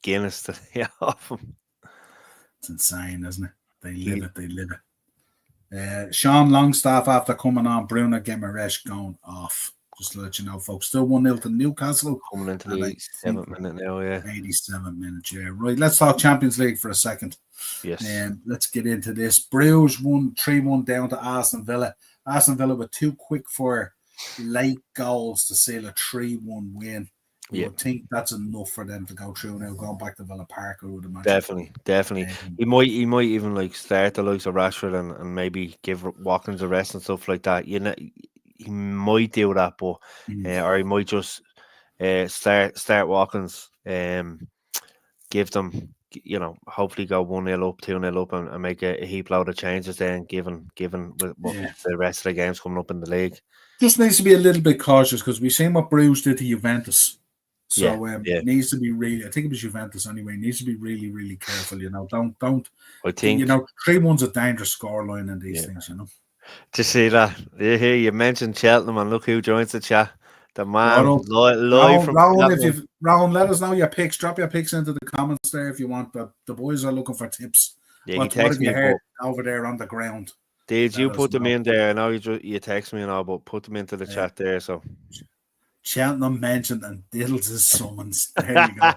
Guinness today off him. It's insane, isn't it? They live it. Sean Longstaff after coming on, Bruno Guimaraes going off. Just to let you know, folks. Still 1-0 to Newcastle. Coming into the 87th minute now, yeah. 87 minutes, yeah. Right, let's talk Champions League for a second. Yes. Let's get into this. Bruges won 3-1 down to Aston Villa. Aston Villa were too quick for late goals to seal a 3-1 win. I think that's enough for them to go through now, going back to Villa Park, I would imagine. Definitely. He might even like start the likes of Rashford and maybe give Watkins a rest and stuff like that. You know, he might do that, but or he might just start Watkins, give them, you know, hopefully go 1-0 up, 2-0 up, and make a heap load of changes then, given the rest of the games coming up in the league. Just needs to be a little bit cautious because we've seen what Bruges did to Juventus. So needs to be really. I think it was Juventus anyway. Needs to be really, really careful. You know, don't. I think 3-1's a dangerous scoreline in these things. You know. To see that, you mentioned Cheltenham, and look who joins the chat. The man live from Rowan, let us know your picks. Drop your picks into the comments there if you want. But the boys are looking for tips. Yeah, what have you heard over there on the ground? Did you put them in there? I know you text me and all, but put them into the chat there. So. Cheltenham mentioned and Diddles is summons. There you go.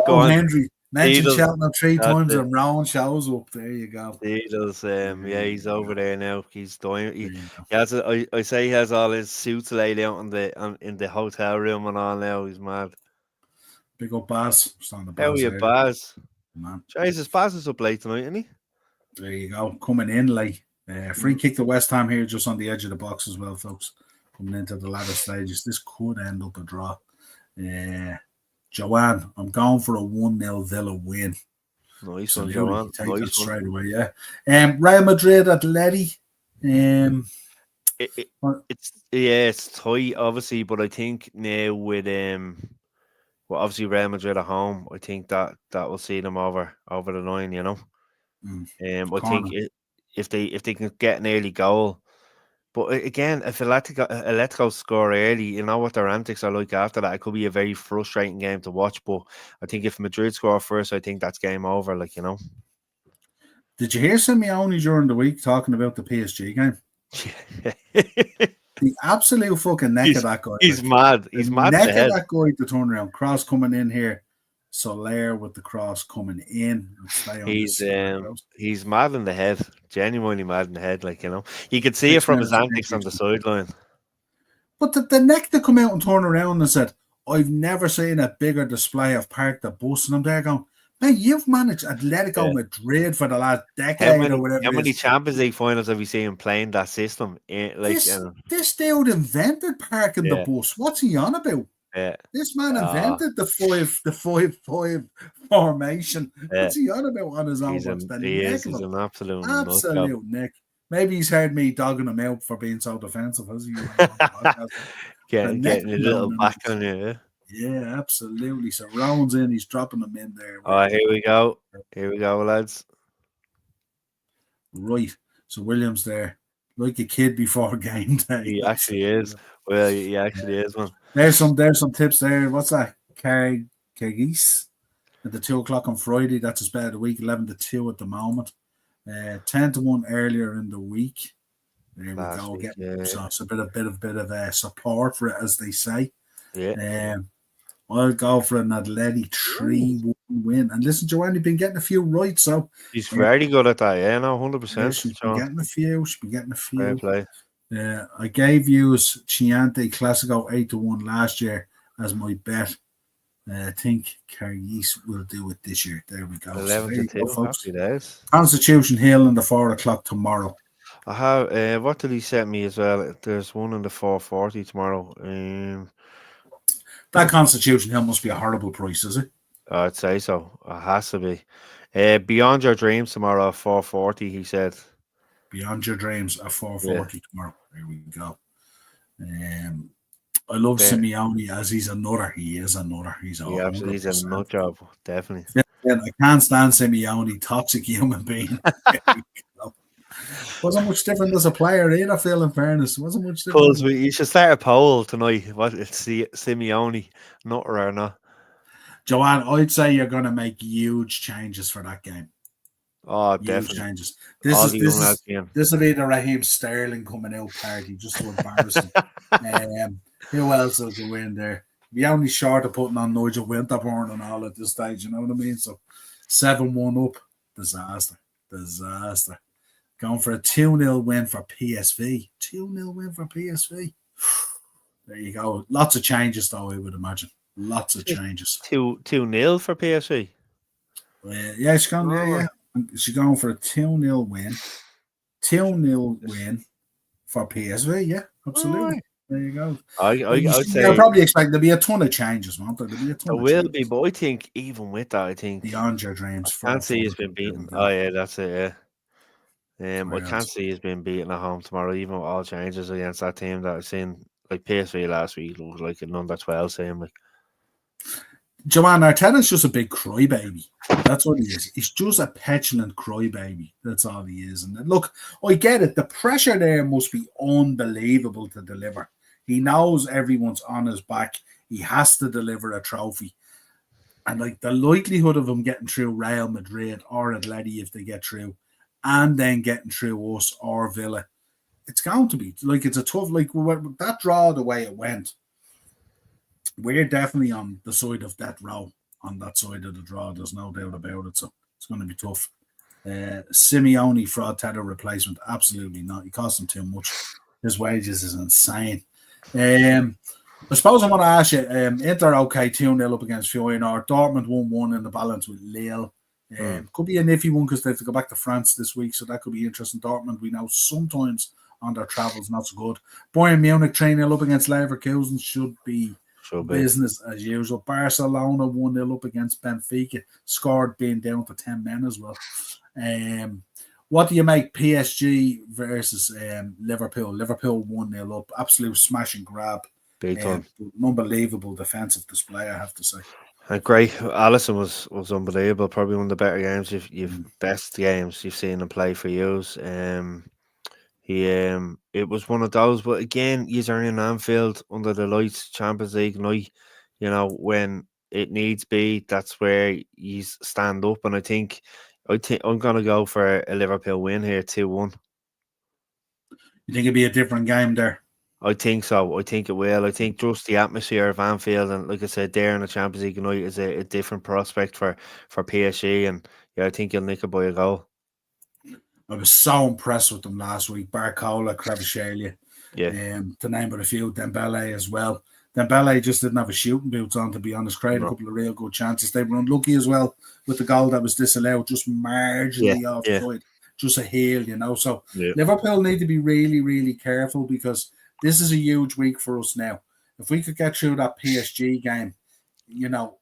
John Henry mentioned Cheltenham 3 times and Rowan shows up. There you go. Diddles, he's over there now. He's doing. He has. I say he has all his suits laid out in the hotel room and all now. He's mad. Big up Baz. How are you, Baz? Man, Jesus, Baz is up late tonight, isn't he? There you go. Coming in late. Free kick to West Ham here, just on the edge of the box as well, folks. Coming into the latter stages, this could end up a draw. Joanne, I'm going for a 1-0 Villa win. Nice one, Joanne. Take that straight away, yeah. Real Madrid Atleti. It's tight, obviously, but I think now with obviously Real Madrid at home, I think that will see them over the line. You know, I think if they can get an early goal. But again, if Atletico score early, you know what their antics are like after that. It could be a very frustrating game to watch. But I think if Madrid score first, I think that's game over. Like, you know. Did you hear Simeone during the week talking about the PSG game? The absolute fucking neck of that guy. He's mad. He's mad. Neck of that guy to turn around. Cross coming in here. Soler with the cross coming in. He's mad in the head. Genuinely mad in the head. Like, you know, you could see it from his antics on the sideline. But the neck to come out and turn around and said, "I've never seen a bigger display of Park the Bus," and I'm there going, "Man, you've managed Atletico Madrid for the last decade or whatever." How many Champions League finals have you seen playing that system? This dude invented Park the Bus. What's he on about? Yeah. This man invented the 5-5 formation. What's he on about on his own? He's an absolute neck. Maybe he's heard me dogging him out for being so defensive, has he? The next Getting a little down. back on you. Yeah. Yeah, absolutely. So Rowan's in, he's dropping them in there. All right, here we go. Here we go, lads. Right. So Williams there, like a kid before game day. He actually is. Well, he actually is, man. There's some tips there. What's that? Kyrgyz at the 2 o'clock on Friday. That's his bet of the week, 11-2 at the moment. 10-1 earlier in the week. There we go. Again. So it's a bit of support for it, as they say. Yeah. I'll go for an athletic 3-1 win. And listen, Joanne, you've been getting a few right, so he's very good at that. Yeah, no, 100%. She's been getting a few. Fair play. I gave you Chianti Classico 8-1 last year as my bet. I think Kyrgyz will do it this year. There we go. 11-2, folks. Happy days. Constitution Hill in the 4 o'clock tomorrow. I have. What did he send me as well? There's one in the 440 tomorrow. That Constitution Hill must be a horrible price, is it? I'd say so. It has to be. Beyond Your Dreams tomorrow at 440, he said. Beyond Your Dreams at 440 tomorrow. There we go. I love Simeone as he's another. He is another. He's a nut job, definitely. Yeah, I can't stand Simeone, toxic human being. Wasn't much different as a player either, Phil, in fairness. Wasn't much different. You should start a poll tonight. What it's Simeone, nutter or not? Joanne, I'd say you're going to make huge changes for that game. Oh, huge definitely. Changes. This will be the Raheem Sterling coming out party just to embarrass him. Who else will go in there? Be only short of putting on Nigel Winterburn and all at this stage, you know what I mean? So 7-1 up. Disaster. Going for a 2-0 win for PSV. 2-0 win for PSV. There you go. Lots of changes, though, I would imagine. Lots of changes. 2-0 for PSV? Yeah, she's going, yeah. She's going for a 2-0 win. 2-0 win for PSV, yeah, absolutely. Right. There you go. I'd say I'll probably expect there'll be a ton of changes, won't there? There will be, but I think even with that, Beyond Your Dreams. I can't see he's been beaten. Oh yeah, that's it. Yeah. I can't see he's been beaten at home tomorrow, even with all changes against that team that I've seen. Like PSV last week looked like an under 12 team. Like Joanne Artetta's just a big crybaby. That's what he is. He's just a petulant crybaby. That's all he is. And look, I get it. The pressure there must be unbelievable to deliver. He knows everyone's on his back. He has to deliver a trophy. And like the likelihood of him getting through Real Madrid or Atleti if they get through, and then getting through us or Villa, it's going to be like it's a tough, like that draw the way it went. We're definitely on the side of that row, on that side of the draw. There's no doubt about it. So it's going to be tough. Simeone for Arteta replacement, absolutely not. He costs him too much. His wages is insane. I suppose I want to ask you, Inter okay 2-0 up against Fiorentina. Dortmund 1-1 in the balance with Lille. Could be a iffy one because they have to go back to France this week, so that could be interesting. Dortmund, we know sometimes on their travels not so good. Bayern Munich 3-0 up against Leverkusen should be business as usual. Barcelona 1-0 up against Benfica, scored being down to 10 men as well. What do you make PSG versus Liverpool? Liverpool 1-0 up, absolute smash and grab. Big time. Unbelievable defensive display, I have to say. Great. Alisson was unbelievable. Probably one of the better games best games you've seen him play for years. It was one of those, but again, he's in Anfield under the lights, Champions League night. You know, when it needs be, that's where he's stand up. And I think I'm gonna go for a Liverpool win here, 2-1. You think it'd be a different game there? I think so. I think it will. I think just the atmosphere of Anfield, and like I said, there in the Champions League night is a different prospect for PSG, and yeah, I think he'll nick it by a goal. I was so impressed with them last week. Barcola, Kvaratskhelia, to name but a few. Dembele as well. Dembele just didn't have a shooting boots on, to be honest. Created a couple of real good chances. They were unlucky as well with the goal that was disallowed, just marginally offside, just a heel, you know. So Liverpool need to be really, really careful because this is a huge week for us now. If we could get through that PSG game, you know,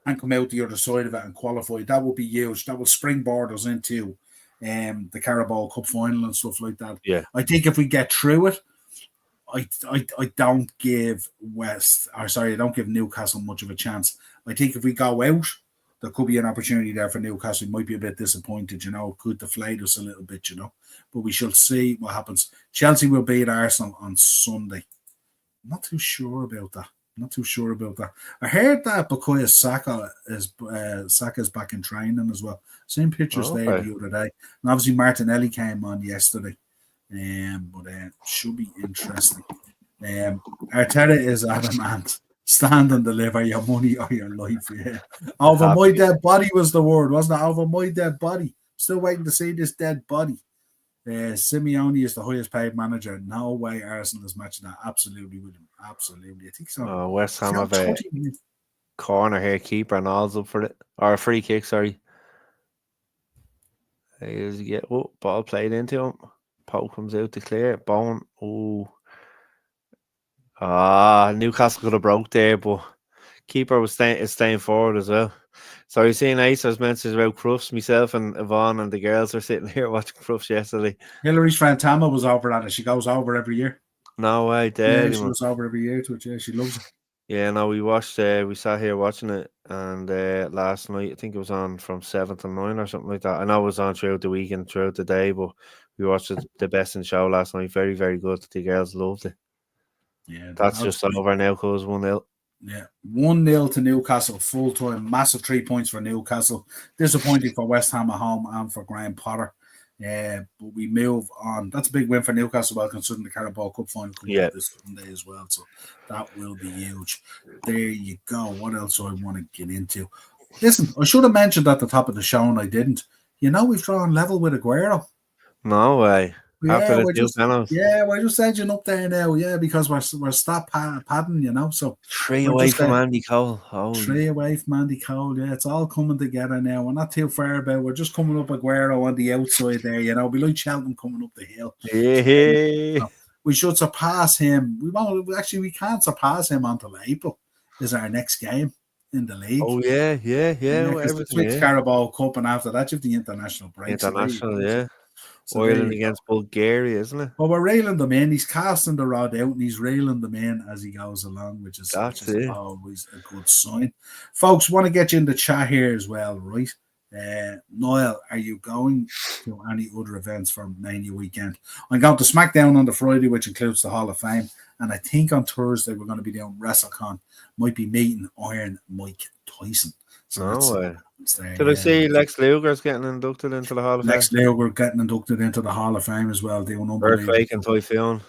and come out the other side of it and qualify, that would be huge. That will springboard us into the Carabao Cup final and stuff like that. Yeah. I think if we get through it, I don't give I don't give Newcastle much of a chance. I think if we go out, there could be an opportunity there for Newcastle. We might be a bit disappointed, could deflate us a little bit, but we shall see what happens. Chelsea will beat Arsenal on Sunday. Not too sure about that. I heard that because Saka's back in training as well. Same pictures there the other day. And obviously Martinelli came on yesterday. But should be interesting. Arteta is adamant. Stand and deliver your money or your life. Yeah. Over my dead body was the word, wasn't it? Over my dead body. Still waiting to see this dead body. Simeone is the highest paid manager. No way Arsenal is matching that. Absolutely with him. Absolutely. I think so. West Ham have a corner here. Keeper and all's up for it. Or a free kick, sorry. Here's get ball played into him. Poke comes out to clear. Bone. Oh. Newcastle could have broke there, but keeper was staying forward as well. So you're seeing Ace's message about Crufts. Myself and Yvonne and the girls were sitting here watching Crufts yesterday. Hillary's friend Tama was over at it. She goes over every year. No way, yeah, she goes over every year to it. Yeah, she loves it. Yeah, no, we watched. We sat here watching it, and last night I think it was on from 7 to 9 or something like that. I know it was on throughout the week and throughout the day, but we watched the best in show last night. Very, very good. The girls loved it. Yeah, that's just over now because 1-0. Yeah, 1-0 to Newcastle, full time, massive 3 points for Newcastle. Disappointing for West Ham at home and for Graham Potter. But we move on. That's a big win for Newcastle, well, considering the Carabao Cup final coming up this Sunday as well. So that will be huge. There you go. What else do I want to get into? Listen, I should have mentioned at the top of the show, and I didn't. We've drawn level with Aguero. No way. After we're just edging up there now, because we're stop padding, so 3 away from Andy Cole. 3 away from Andy Cole, it's all coming together now. We're not too far about. We're just coming up Aguero on the outside there, we like Cheltenham coming up the hill. Yeah. We should surpass him. We can't surpass him until April is our next game in the league. Oh yeah. It's Carabao Cup, and after that you have the international break. International, Ireland against Bulgaria, isn't it? Well, we're railing them in. He's casting the rod out and he's railing them in as he goes along, which is always a good sign. Folks, want to get you in the chat here as well, right? Niall, are you going to any other events for Mania weekend? I'm going to SmackDown on the Friday, which includes the Hall of Fame. And I think on Thursday we're going to be doing WrestleCon. Might be meeting Iron Mike Tyson. So Did I see Lex Luger's getting inducted into the Hall of Fame? Lex Luger getting inducted into the Hall of Fame as well. Doing unbelievable. Earthquake and Typhoon.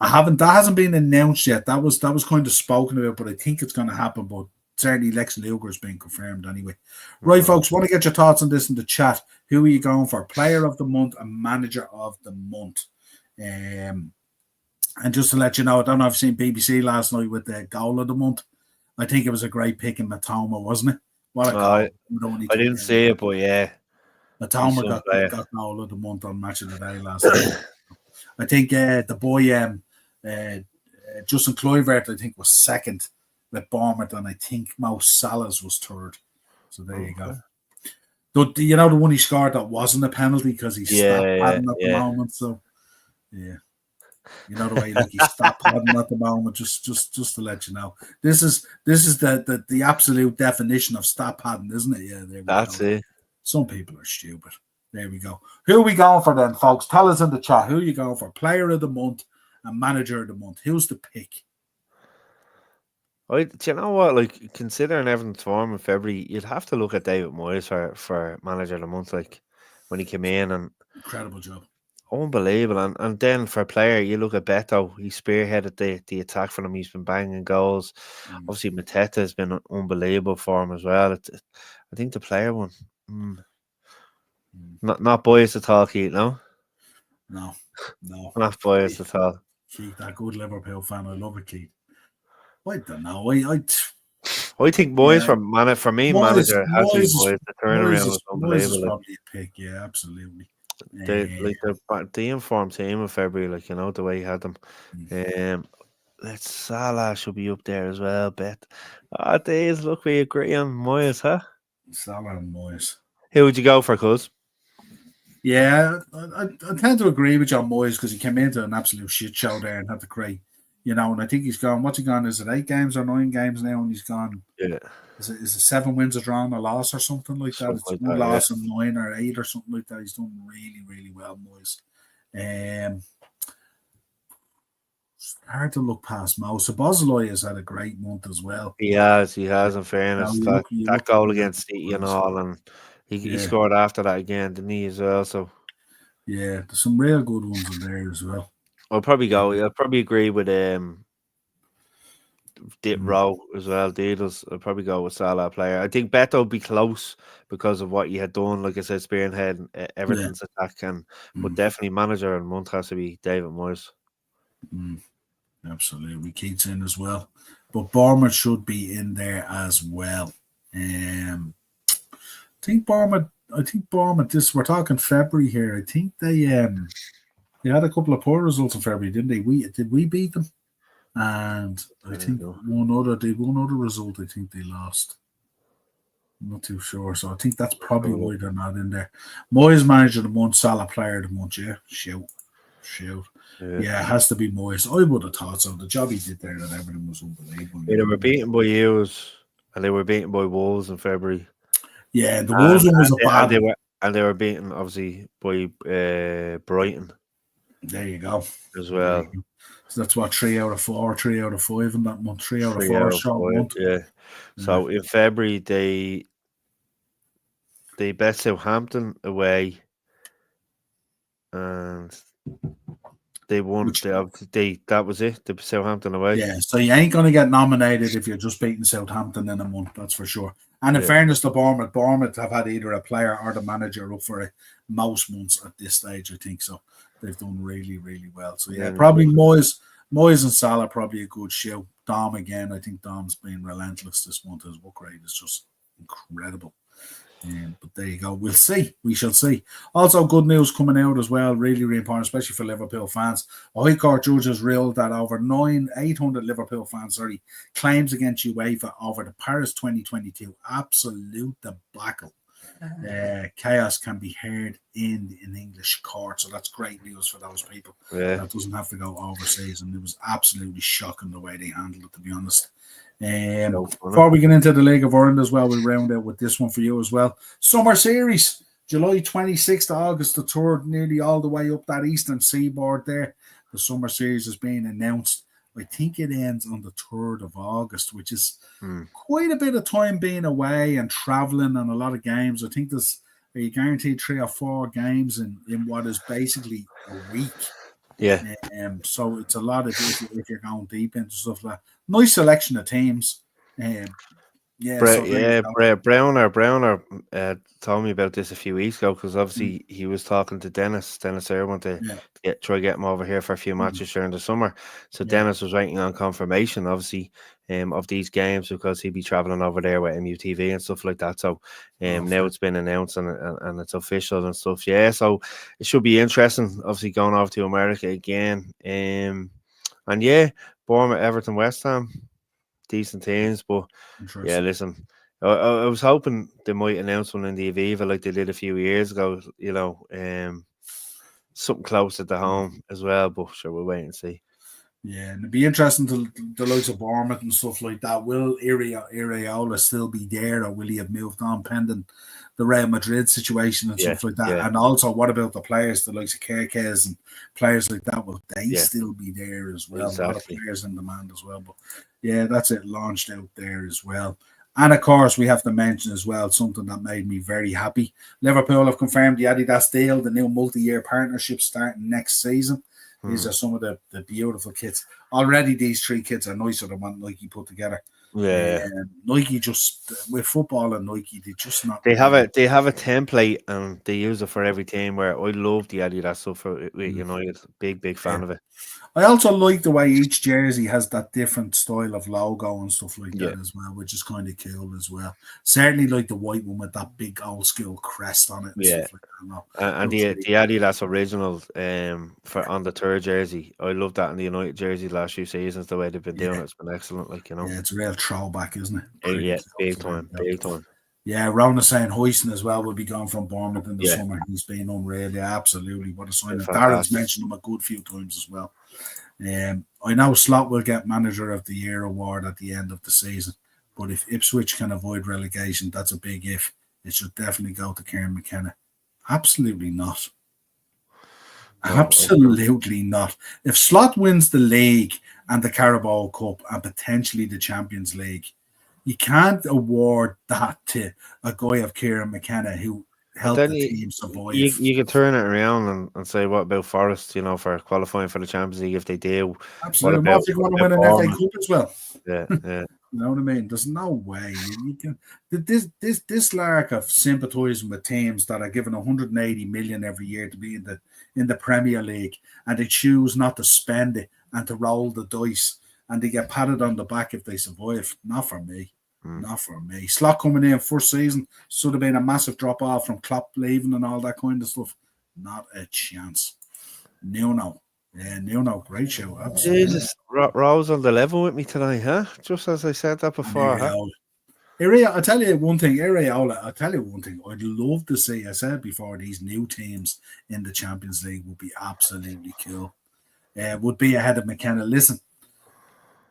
That hasn't been announced yet. That was kind of spoken about, but I think it's going to happen. But certainly Lex Luger's been confirmed anyway. Right, folks, want to get your thoughts on this in the chat. Who are you going for? Player of the month and manager of the month. And just to let you know, I don't know if you've seen BBC last night with the goal of the month. I think it was a great pick in Matoma, wasn't it? What a goal. I didn't see it, but yeah. Matoma got goal of the month on Match of the Day last night. I think the boy Justin Kluivert, I think, was second with Bournemouth, and I think Mo Salah's was third. So there you go. The one he scored that wasn't a penalty because he's padding at the moment. So yeah. The way he stopped padding at the moment, just to let you know. This is the absolute definition of stop padding, isn't it? Yeah, there we That's go. it. Some people are stupid. There we go. Who are we going for then, folks? Tell us in the chat. Who are you going for? Player of the month and manager of the month. Who's the pick? Do you know what? Like, considering Everton's form in February, you'd have to look at David Moyes for manager of the month. Like when he came in and incredible job. Unbelievable. And then for a player, you look at Beto, he spearheaded the attack for them. He's been banging goals. Obviously, Mateta has been unbelievable for him as well. I think the player one. Not Boyes at all, Keith, no? No. Not Boyes at all. Keith, that good Liverpool fan. I love it, Keith. I don't know. I think Moyes for me, manager has to be Moyes. The turnaround was unbelievable. Moyes is probably a pick, yeah, absolutely. The informed team of February, the way he had them. Salah should be up there as well. Bet. Days, look, we agree on Moyes, huh? Salah and Moyes. Who would you go for, cuz? Yeah, I tend to agree with John Moyes because he came into an absolute shit show there and had to create, and I think he's gone. What's he gone? Is it 8 games or 9 games now? And he's gone. Yeah, Is it 7 wins, a draw, and a loss, or something like that? something It's like one that. Yeah. loss and 9 or 8 or something like that. He's done really, really well, Moyes. Hard to look past Mo. So Bozzoloy has had a great month as well. He has. In Now fairness, you that look, you that look goal at against City and all, and he yeah, scored after that again, didn't he, as well? So yeah. There's some real good ones in there as well. I'll probably go. I'll probably agree with Rowe as well. Deedles. I'll probably go with Salah player. I think Beto will be close because of what he had done. Like I said, spearhead Yeah. Everton's attack, but definitely manager and month has to be David Moyes. Absolutely, Keats in as well, but Bournemouth should be in there as well. I think Bournemouth. This we're talking February here. I think they had a couple of poor results in February, didn't they? We beat them, and I think one other result. I think they lost. I'm not too sure, so I think that's probably why they're not in there. Moyes manager of the month, Salah player of the month. Yeah, shoot. Yeah, it has to be Moyes. I would have thought so. The job he did there at Everton was unbelievable. They were beaten by Hughes and they were beaten by Wolves in February. Yeah, the Wolves one was a bad one. And they were beaten, obviously, by Brighton. There you go. As well. So that's what, 3 out of 4, 3 out of 5 in that month. 3 out of 4 short month. Yeah. So in February, they bet Southampton away. And they won. That was it. The Southampton away. Yeah, so you ain't going to get nominated if you're just beating Southampton in a month. That's for sure. And in fairness to Bournemouth have had either a player or the manager up for it most months at this stage. I think so. They've done really, really well. So probably Moyes and Salah probably a good show. Dom again. I think Dom's been relentless this month. His work rate is just incredible. But there you go. We'll see. We shall see. Also, good news coming out as well. Really, really important, especially for Liverpool fans. A High Court judge has ruled that over 800 Liverpool fans, claims against UEFA over the Paris 2022 absolute debacle. Chaos can be heard in English court. So that's great news for those people. Yeah. That doesn't have to go overseas. And it was absolutely shocking the way they handled it, to be honest. Before we get into the League of Ireland as well, we'll round out with this one for you as well. Summer Series, July 26th to August the 3rd, nearly all the way up that eastern seaboard there. The Summer Series is being announced. I think it ends on the 3rd of August, which is quite a bit of time being away and traveling and a lot of games. I think are you guaranteed 3 or 4 games in what is basically a week. Yeah. So it's a lot of if you're going deep into stuff like that. Nice selection of teams. Browner told me about this a few weeks ago because obviously he was talking to Dennis Irwin to try get him over here for a few matches during the summer. So Dennis was waiting on confirmation, obviously, of these games because he'd be traveling over there with MUTV and stuff like that. So now it's been announced and it's official and stuff. Yeah, so it should be interesting, obviously, going over to America again. And yeah, Bournemouth, Everton, West Ham. Decent teams, but listen, I was hoping they might announce one in the Aviva like they did a few years ago, something closer to home as well, but sure, we'll wait and see. Yeah, and it'd be interesting to the likes of Bournemouth and stuff like that. Will Iraola still be there, or will he have moved on pending the Real Madrid situation and stuff like that? Yeah. And also, what about the players, the likes of Kerkez and players like that? Will they still be there as well? Exactly. A lot of players in demand as well. But yeah, that's it launched out there as well. And of course, we have to mention as well something that made me very happy. Liverpool have confirmed the Adidas deal, the new multi-year partnership starting next season. These are some of the beautiful kits. Already, these 3 kits are nicer than what Nike put together. Yeah, Nike just with football and Nike, they just not. They have a template and they use it for every team. Where I love the Adidas stuff for United. Big fan of it. I also like the way each jersey has that different style of logo and stuff like that as well, which is kind of cool as well. Certainly like the white one with that big old school crest on it and stuff like that. And the Adidas original for on the 3rd jersey. I love that in the United jersey last few seasons, the way they've been doing it. It's been excellent, Yeah, it's a real throwback, isn't it? Yeah, big time. Yeah, Rona saying Hoyson as well will be gone from Bournemouth in the Yeah, summer. He's been unreal. Yeah, absolutely. What a sign. Darren's fantastic. mentioned him a good few times as well. I know Slot will get Manager of the Year award at the end of the season, but if Ipswich can avoid relegation, that's a big if. It should definitely go to Kieran McKenna. Absolutely not. No, Absolutely not. If Slot wins the league and the Carabao Cup and potentially the Champions League, you can't award that to a guy of Kieran McKenna who but helped then the you team you, survive. you could turn it around and say, what about Forest? For qualifying for the Champions League if they do. What Absolutely. What about if you're what going to about win an FA Bournemouth? Cup as well? Yeah, yeah. You know what I mean? There's no way you can. This lark of sympathising with teams that are given 180 million every year to be in the Premier League, and they choose not to spend it and to roll the dice, and they get patted on the back if they survive. Not for me. Mm. Not for me. Slot coming in first season should have been a massive drop off from Klopp leaving and all that kind of stuff. Not a chance. No. Yeah, no, great show. Absolutely. Jesus, Rose on the level with me tonight, huh? Just as I said that And before, huh? I'll tell you one thing, Areola, I'll tell you one thing. I'd love to see, I said before, these new teams in the Champions League would be absolutely cool. Would be ahead of McKenna. Listen,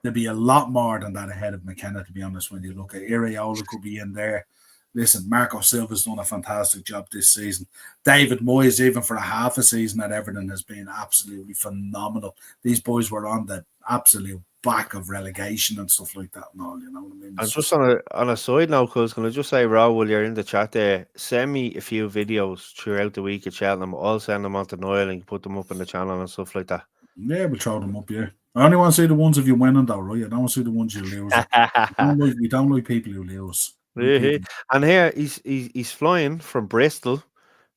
there'd be a lot more than that ahead of McKenna, to be honest, when you look at Areola could be in there. Listen, Marco Silva's done a fantastic job this season. David Moyes, even for a half a season at Everton, has been absolutely phenomenal. These boys were on the absolute back of relegation and stuff like that and all, you know what I mean? And It's just just, on a side note, cuz can I just say, Raoul, while you're in the chat there, send me a few videos throughout the week at Cheltenham. I'll send them on to Niall and put them up on the channel and stuff like that. yeah, we'll throw them up, yeah. I only want to see the ones if you win though, right? I don't want to see the ones you lose. We don't like people who lose. Yeah, and here he's flying from Bristol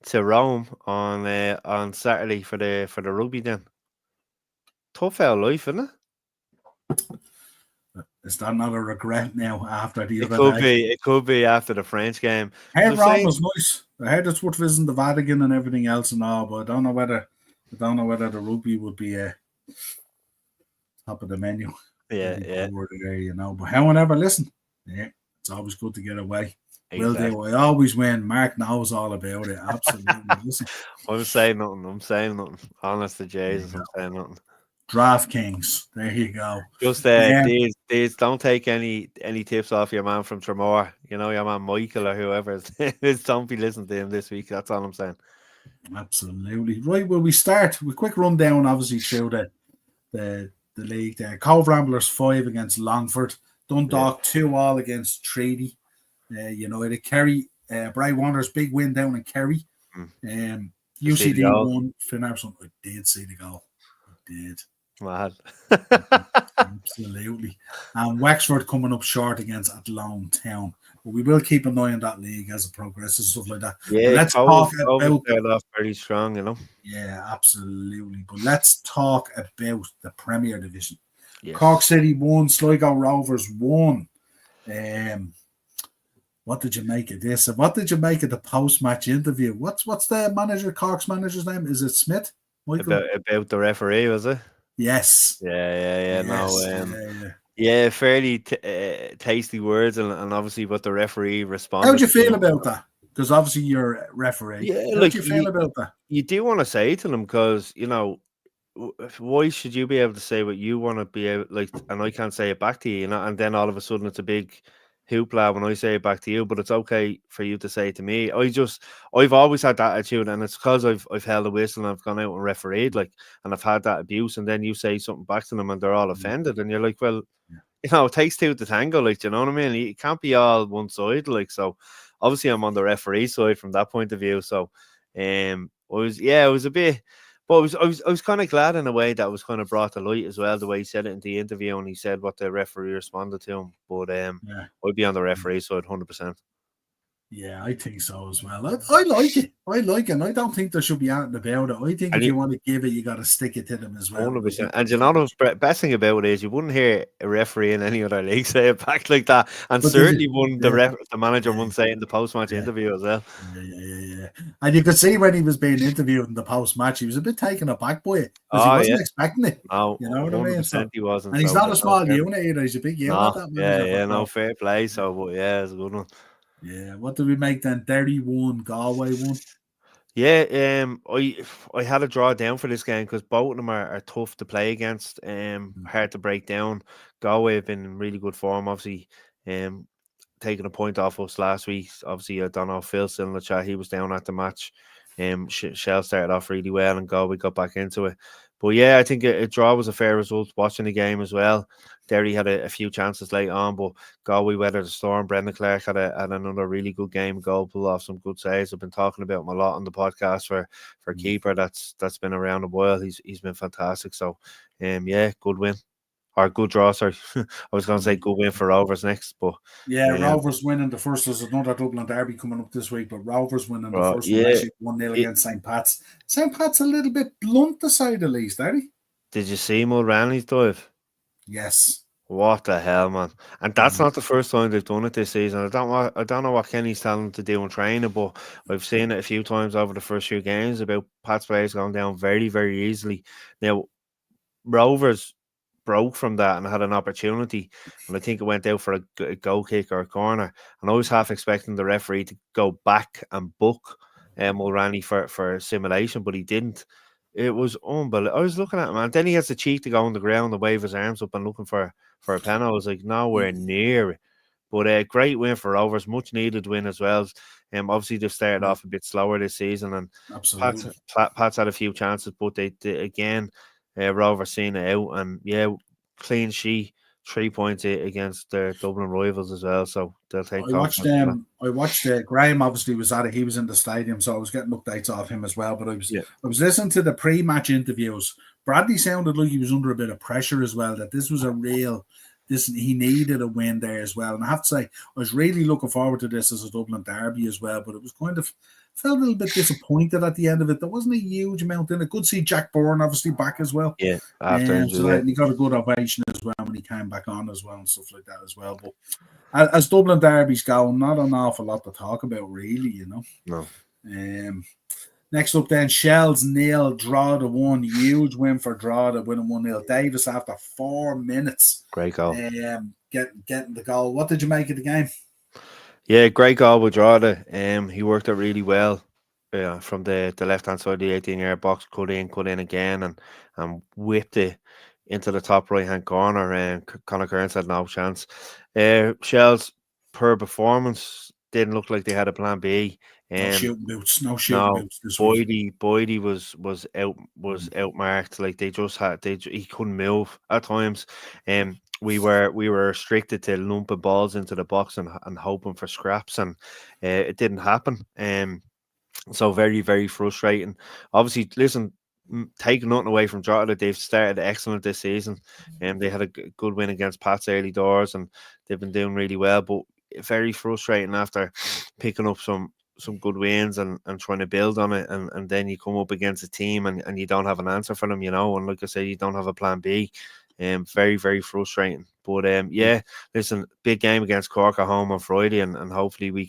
to Rome on Saturday for the rugby. Then tough out life, isn't it? Is that not a regret now after the It other could day? be. It could be after the French game. I But heard I'm Rome saying, was nice. I heard it's worth visiting the Vatican and everything else and all, but I don't know whether the rugby would be top of the menu yeah, moving yeah, forward there, you know. But however, listen, yeah, it's always good to get away. Will do. exactly. I always win. Mark knows all about it. Absolutely. Listen, I'm saying nothing. I'm saying nothing. Honest to there Jesus, you I'm go. saying nothing. DraftKings. There you go. Just these don't take any tips off your man from Tremor. You know, your man Michael or whoever. Don't be listening to him this week. That's all I'm saying. Absolutely. Right, well, we start with a quick rundown, obviously, through the league there. Cove Ramblers 5 against Longford. Dundalk 2-2 against Treaty. United. Kerry, Bray Wanderers, big win down in Kerry. See the UCD goal? 1, Finn Armstrong. I did see the goal. I did. Mad. Absolutely. And Wexford coming up short against Athlone Town. But we will keep an eye on that league as it progresses, stuff like that. Yeah, But let's Cove talk about started off very strong, you know. yeah, absolutely. But let's talk about the Premier Division. Yes. Cork City 1, Sligo Rovers 1. What did you make of this? And what did you make of the post-match interview? What's the Cork's manager's name? Is it Smith? Michael? About the referee, was it? Yes. Yeah. Yes. No, yeah, fairly tasty words, and obviously what the referee responded. How do you feel about that? Because obviously you're a referee. Yeah, How like do you feel about that? You do want to say to them because why should you be able to say what you want to be able and I can't say it back to you, and then all of a sudden it's a big hoopla when I say it back to you, but it's okay for you to say it to me. I've always had that attitude, and it's because I've held a whistle and I've gone out and refereed, and I've had that abuse, and then you say something back to them and they're all offended, and you're like, well, it takes two to tango, you know what I mean? It can't be all one side, so obviously I'm on the referee side from that point of view. So it was a bit, but I was kind of glad in a way that was kind of brought to light as well, the way he said it in the interview, and he said what the referee responded to him. But I'd be on the referee side 100%. Yeah, I think so as well. I like it. And I don't think there should be anything about it. I think if you want to give it, you got to stick it to them as well. 100%. And the best thing about it is you wouldn't hear a referee in any other league say it back like that. And but certainly the manager wouldn't say it in the post-match interview as well. Yeah. And you could see when he was being interviewed in the post-match, he was a bit taken aback by it because he wasn't expecting it. No, you know what I mean? So, he wasn't. And he's not a small unit either. He's a big unit. No, fair play. So, but yeah, it's a good one. Yeah. What did we make then? 31 Galway one. Yeah, I had a draw down for this game because both of them are tough to play against, Mm. hard to break down. Galway have been in really good form, obviously. Um, taking a point off us last week. Obviously, I don't know, Phil still in the chat. He was down at the match. Shell started off really well, and Galway got back into it. But yeah, I think a draw was a fair result. Watching the game as well, Derry had a few chances late on, but Galway weathered the storm. Brendan Clark had another really good game. Goal, pulled off some good saves. I've been talking about him a lot on the podcast for Mm. keeper. That's been around a while. He's been fantastic. So, yeah, good win or good draw. Sorry, I was going to say Mm. good win for Rovers next, but Yeah, um, Rovers winning the first. There's another Dublin derby coming up this week, but Rovers winning the first one yeah. actually 1-0 It, against St. Pat's. St. Pat's a little bit blunt to say the least, are they? did you see Mulraney's dive? Yes. What the hell, man! And that's Mm. not the first time they've done it this season. I don't know what Kenny's telling them to do in training, but I've seen it a few times over the first few games about Pat's players going down very, very easily. Now, Rovers broke from that and had an opportunity, and I think it went out for a goal kick or a corner. And I was half expecting the referee to go back and book Mulraney for simulation, but he didn't. It was unbelievable. I was looking at him, and then he has the cheek to go on the ground and wave his arms up and looking for a pen. I was like, nowhere near it. But a great win for Rovers, much needed win as well. Obviously they've started Yeah, off a bit slower this season, and Pat's absolutely. Pat's had a few chances, but they again Rovers seen it out, and yeah, clean sheet, 3 points against their Dublin rivals as well. So they'll take confidence from that. I watched Graham obviously was at it. He was in the stadium, so I was getting updates off him as well. But Yeah, I was listening to the pre-match interviews. Bradley sounded like he was under a bit of pressure as well. That this was a real this he needed a win there as well. And I have to say, I was really looking forward to this as a Dublin derby as well. But it was kind of felt a little bit disappointed at the end of it. There wasn't a huge amount in it. Good to see Jack Byrne obviously back as well. yeah, after So injury, yeah. that, and he got a good ovation as well when he came back on as well and stuff like that as well. But as Dublin derbies go, not an awful lot to talk about, really, you know. No, Um, Next up, then, Shells nil, Drogheda 1. Huge win for Drogheda, winning 1-0. Davis, after 4 minutes, great goal. getting the goal. What did you make of the game? Yeah, great goal with Drogheda. He worked it really well. From the left hand side of the 18-yard box, cut in again, and whipped it into the top right hand corner. And Conor Kearns had no chance. Shells per performance didn't look like they had a plan B. No Um, shooting boots. No shooting no, boots this week. Boydie was outmarked. Like they just had he couldn't move at times. We were restricted to lumping balls into the box and hoping for scraps, and it didn't happen. So very, very frustrating. Obviously, listen, taking nothing away from Drogheda, they've started excellent this season, and they had a good win against Pats early doors, and they've been doing really well. But very frustrating after picking up some good wins and trying to build on it, and then you come up against a team and you don't have an answer for them, and like I said, you don't have a plan B. Very, very frustrating. But yeah, listen, big game against Cork at home on Friday, and hopefully we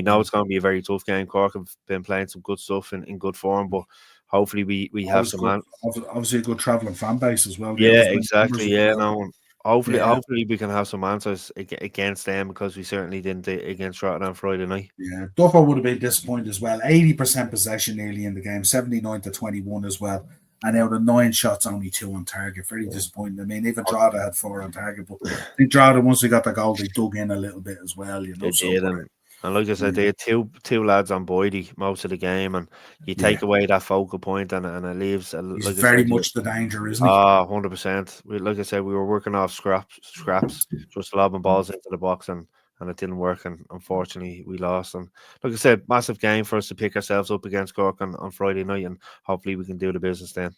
know it's going to be a very tough game. Cork have been playing some good stuff in good form, but hopefully we have Always some good. Obviously, a good travelling fan base as well. They yeah, always bring exactly. numbers as Yeah, well. no. Hopefully, Yeah, hopefully we can have some answers against them because we certainly didn't against Rotterdam Friday night. yeah. Duffer would have been disappointed as well. 80% possession nearly in the game, 79-21 as well. And out of 9 shots, only 2 on target. Very disappointing. I mean, even Drogheda had 4 on target, but I think Drogheda, once they got the goal, they dug in a little bit as well, you know. They So, did, and like I said, they yeah, had two lads on Boydie most of the game, and you yeah. take away that focal point, and it leaves, He's like I very said, much the danger, isn't he? 100%. Like I said, we were working off scraps, just lobbing balls into the box, and it didn't work, and unfortunately we lost. And like I said, massive game for us to pick ourselves up against Cork on Friday night, and hopefully we can do the business then.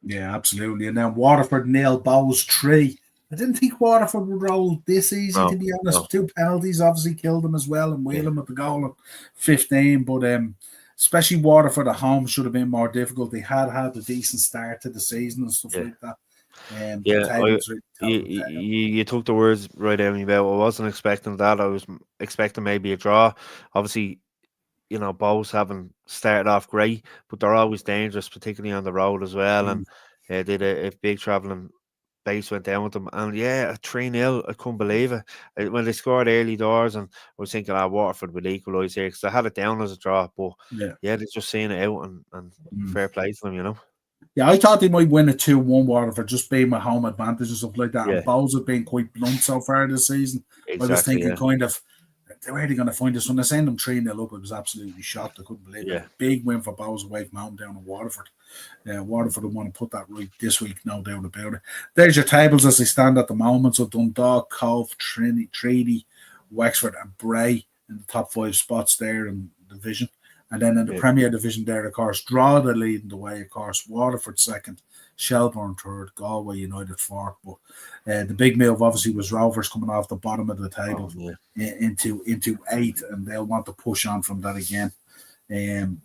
Yeah, absolutely. And then Waterford nil, Bows 3. I didn't think Waterford would roll this easy, to No, be no, honest. 2 penalties obviously killed them as well, and yeah, Whelan with the goal at 15. But especially Waterford at home should have been more difficult. They had a decent start to the season and stuff yeah. like that. And the Yeah, tables really you, told the tale. you took the words right out of me, Bell. I wasn't expecting that. I was expecting maybe a draw. Obviously, Bows haven't started off great, but they're always dangerous, particularly on the road as well. And Mm. did a big travelling base went down with them. And yeah, 3-0, I couldn't believe it. When they scored early doors, and I was thinking, Waterford will equalise here, because I had it down as a draw. But Yeah. yeah, they're just seeing it out, and fair play to them, you know. Yeah, I thought they might win a 2-1 Waterford, just being with home advantage and stuff like that. Yeah. And Bowes have been quite blunt so far this season. Exactly, I was thinking yeah. kind of, where are they going to find this? When I sent them 3-0 up, I was absolutely shocked. I couldn't believe it. Big win for Bowes away from home down in Waterford. Waterford will want to put that right this week, no doubt about it. There's your tables as they stand at the moment. So Dundalk, Cove, Treaty, Wexford and Bray in the top 5 spots there in the division. And then in the Premier Division there, of course, Drogheda leading the way, of course, Waterford second, Shelbourne third, Galway United fourth. But the big move obviously was Rovers coming off the bottom of the table into 8th, and they'll want to push on from that again.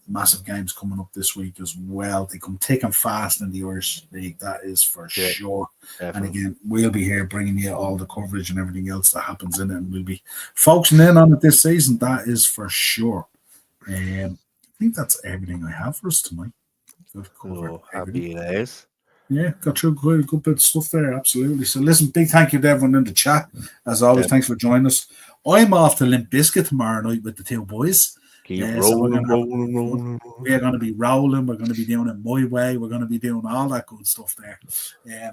Massive games coming up this week as well. They come thick and fast in the Irish League, that is for sure. Definitely. And again, we'll be here bringing you all the coverage and everything else that happens in it, and we'll be focusing in on it this season, that is for sure. I think that's everything I have for us tonight. Happy days. Yeah, got through quite a good bit of stuff there, absolutely. So listen, big thank you to everyone in the chat. As always, thanks for joining us. I'm off to Limp Bizkit tomorrow night with the 2 boys. Rolling. We're going to be rolling. We're going to be doing it my way. We're going to be doing all that good stuff there.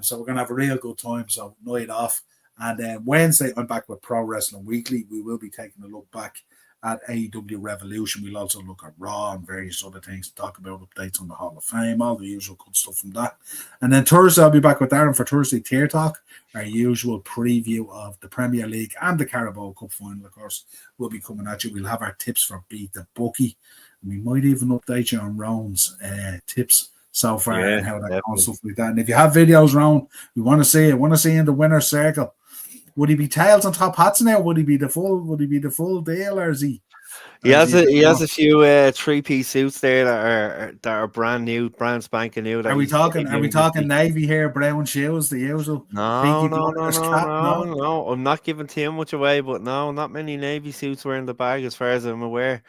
So we're going to have a real good time. So night off. And then Wednesday, I'm back with Pro Wrestling Weekly. We will be taking a look back at AEW Revolution. We'll also look at Raw and various other things, talk about updates on the Hall of Fame, all the usual good stuff from that. And then Thursday, I'll be back with Darren for Thursday Tier Talk, our usual preview of the Premier League and the Carabao Cup final, of course, will be coming at you. We'll have our tips for Beat the Bookie. And we might even update you on Rowan's tips so far and how that goes, stuff like that. And if you have videos, Rowan, we want to see it. Want to see in the winner's circle. Would he be tails on top hats now? Would he be the full deal, or is he? He has a few 3-piece suits there that are brand new, brand spanking new. Are we talking navy hair, brown shoes, the usual? No. I'm not giving too much away, but no, not many navy suits were in the bag as far as I'm aware.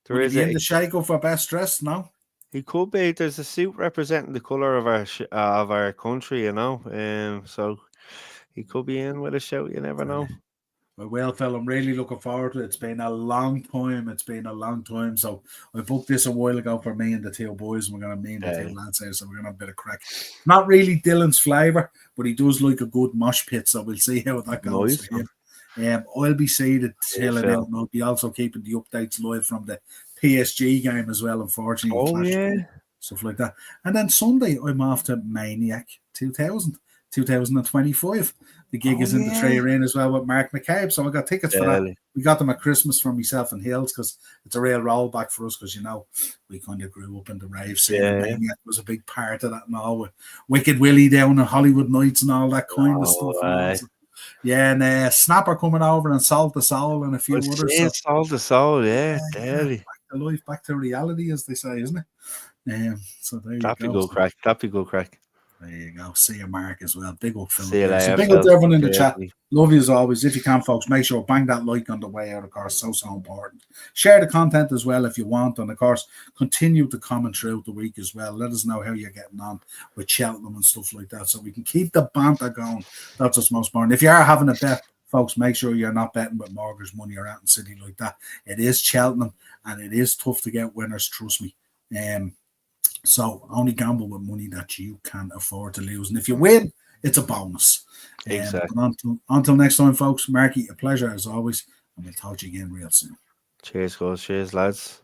Would he be in the shake-up for best dressed? No. He could be. There's a suit representing the color of our country, you know. So he could be in with a shout. You never know. Well, Phil, I'm really looking forward to it. It's been a long time. So I booked this a while ago for me and the 2 boys. We're going to meet the 2 lads here, so we're going to have a bit of crack. Not really Dylan's flavour, but he does like a good mosh pit, so we'll see how that goes for him. I'll be seated till it out, and I'll be also keeping the updates live from the PSG game as well, unfortunately. Stuff like that. And then Sunday, I'm off to Maniac 2025. The gig is in the Trey Arena as well with Mark McCabe. So I got tickets for that. We got them at Christmas for myself and Hills because it's a real rollback for us because, you know, we kind of grew up in the rave scene. Maniac was a big part of that and all, with Wicked Willie down in Hollywood Nights and all that kind of stuff. And Snapper coming over and Salt the Soul and a few others. Salt the Soul, deadly. Back to life, back to reality, as they say, isn't it? So there you go. That'd be good crack. There you go. See you, Mark, as well. Big up, Phil. See you later, so big up to everyone in the chat. Love you as always. If you can, folks, make sure bang that like on the way out, of course. So important. Share the content as well if you want. And, of course, continue to comment throughout the week as well. Let us know how you're getting on with Cheltenham and stuff like that so we can keep the banter going. That's what's most important. If you are having a bet, folks, make sure you're not betting with mortgage money or out in city like that. It is Cheltenham, and it is tough to get winners, trust me. So only gamble with money that you can afford to lose. And if you win, it's a bonus. Exactly. Until next time, folks, Marky, a pleasure as always. And we'll talk to you again real soon. Cheers, guys. Cheers, lads.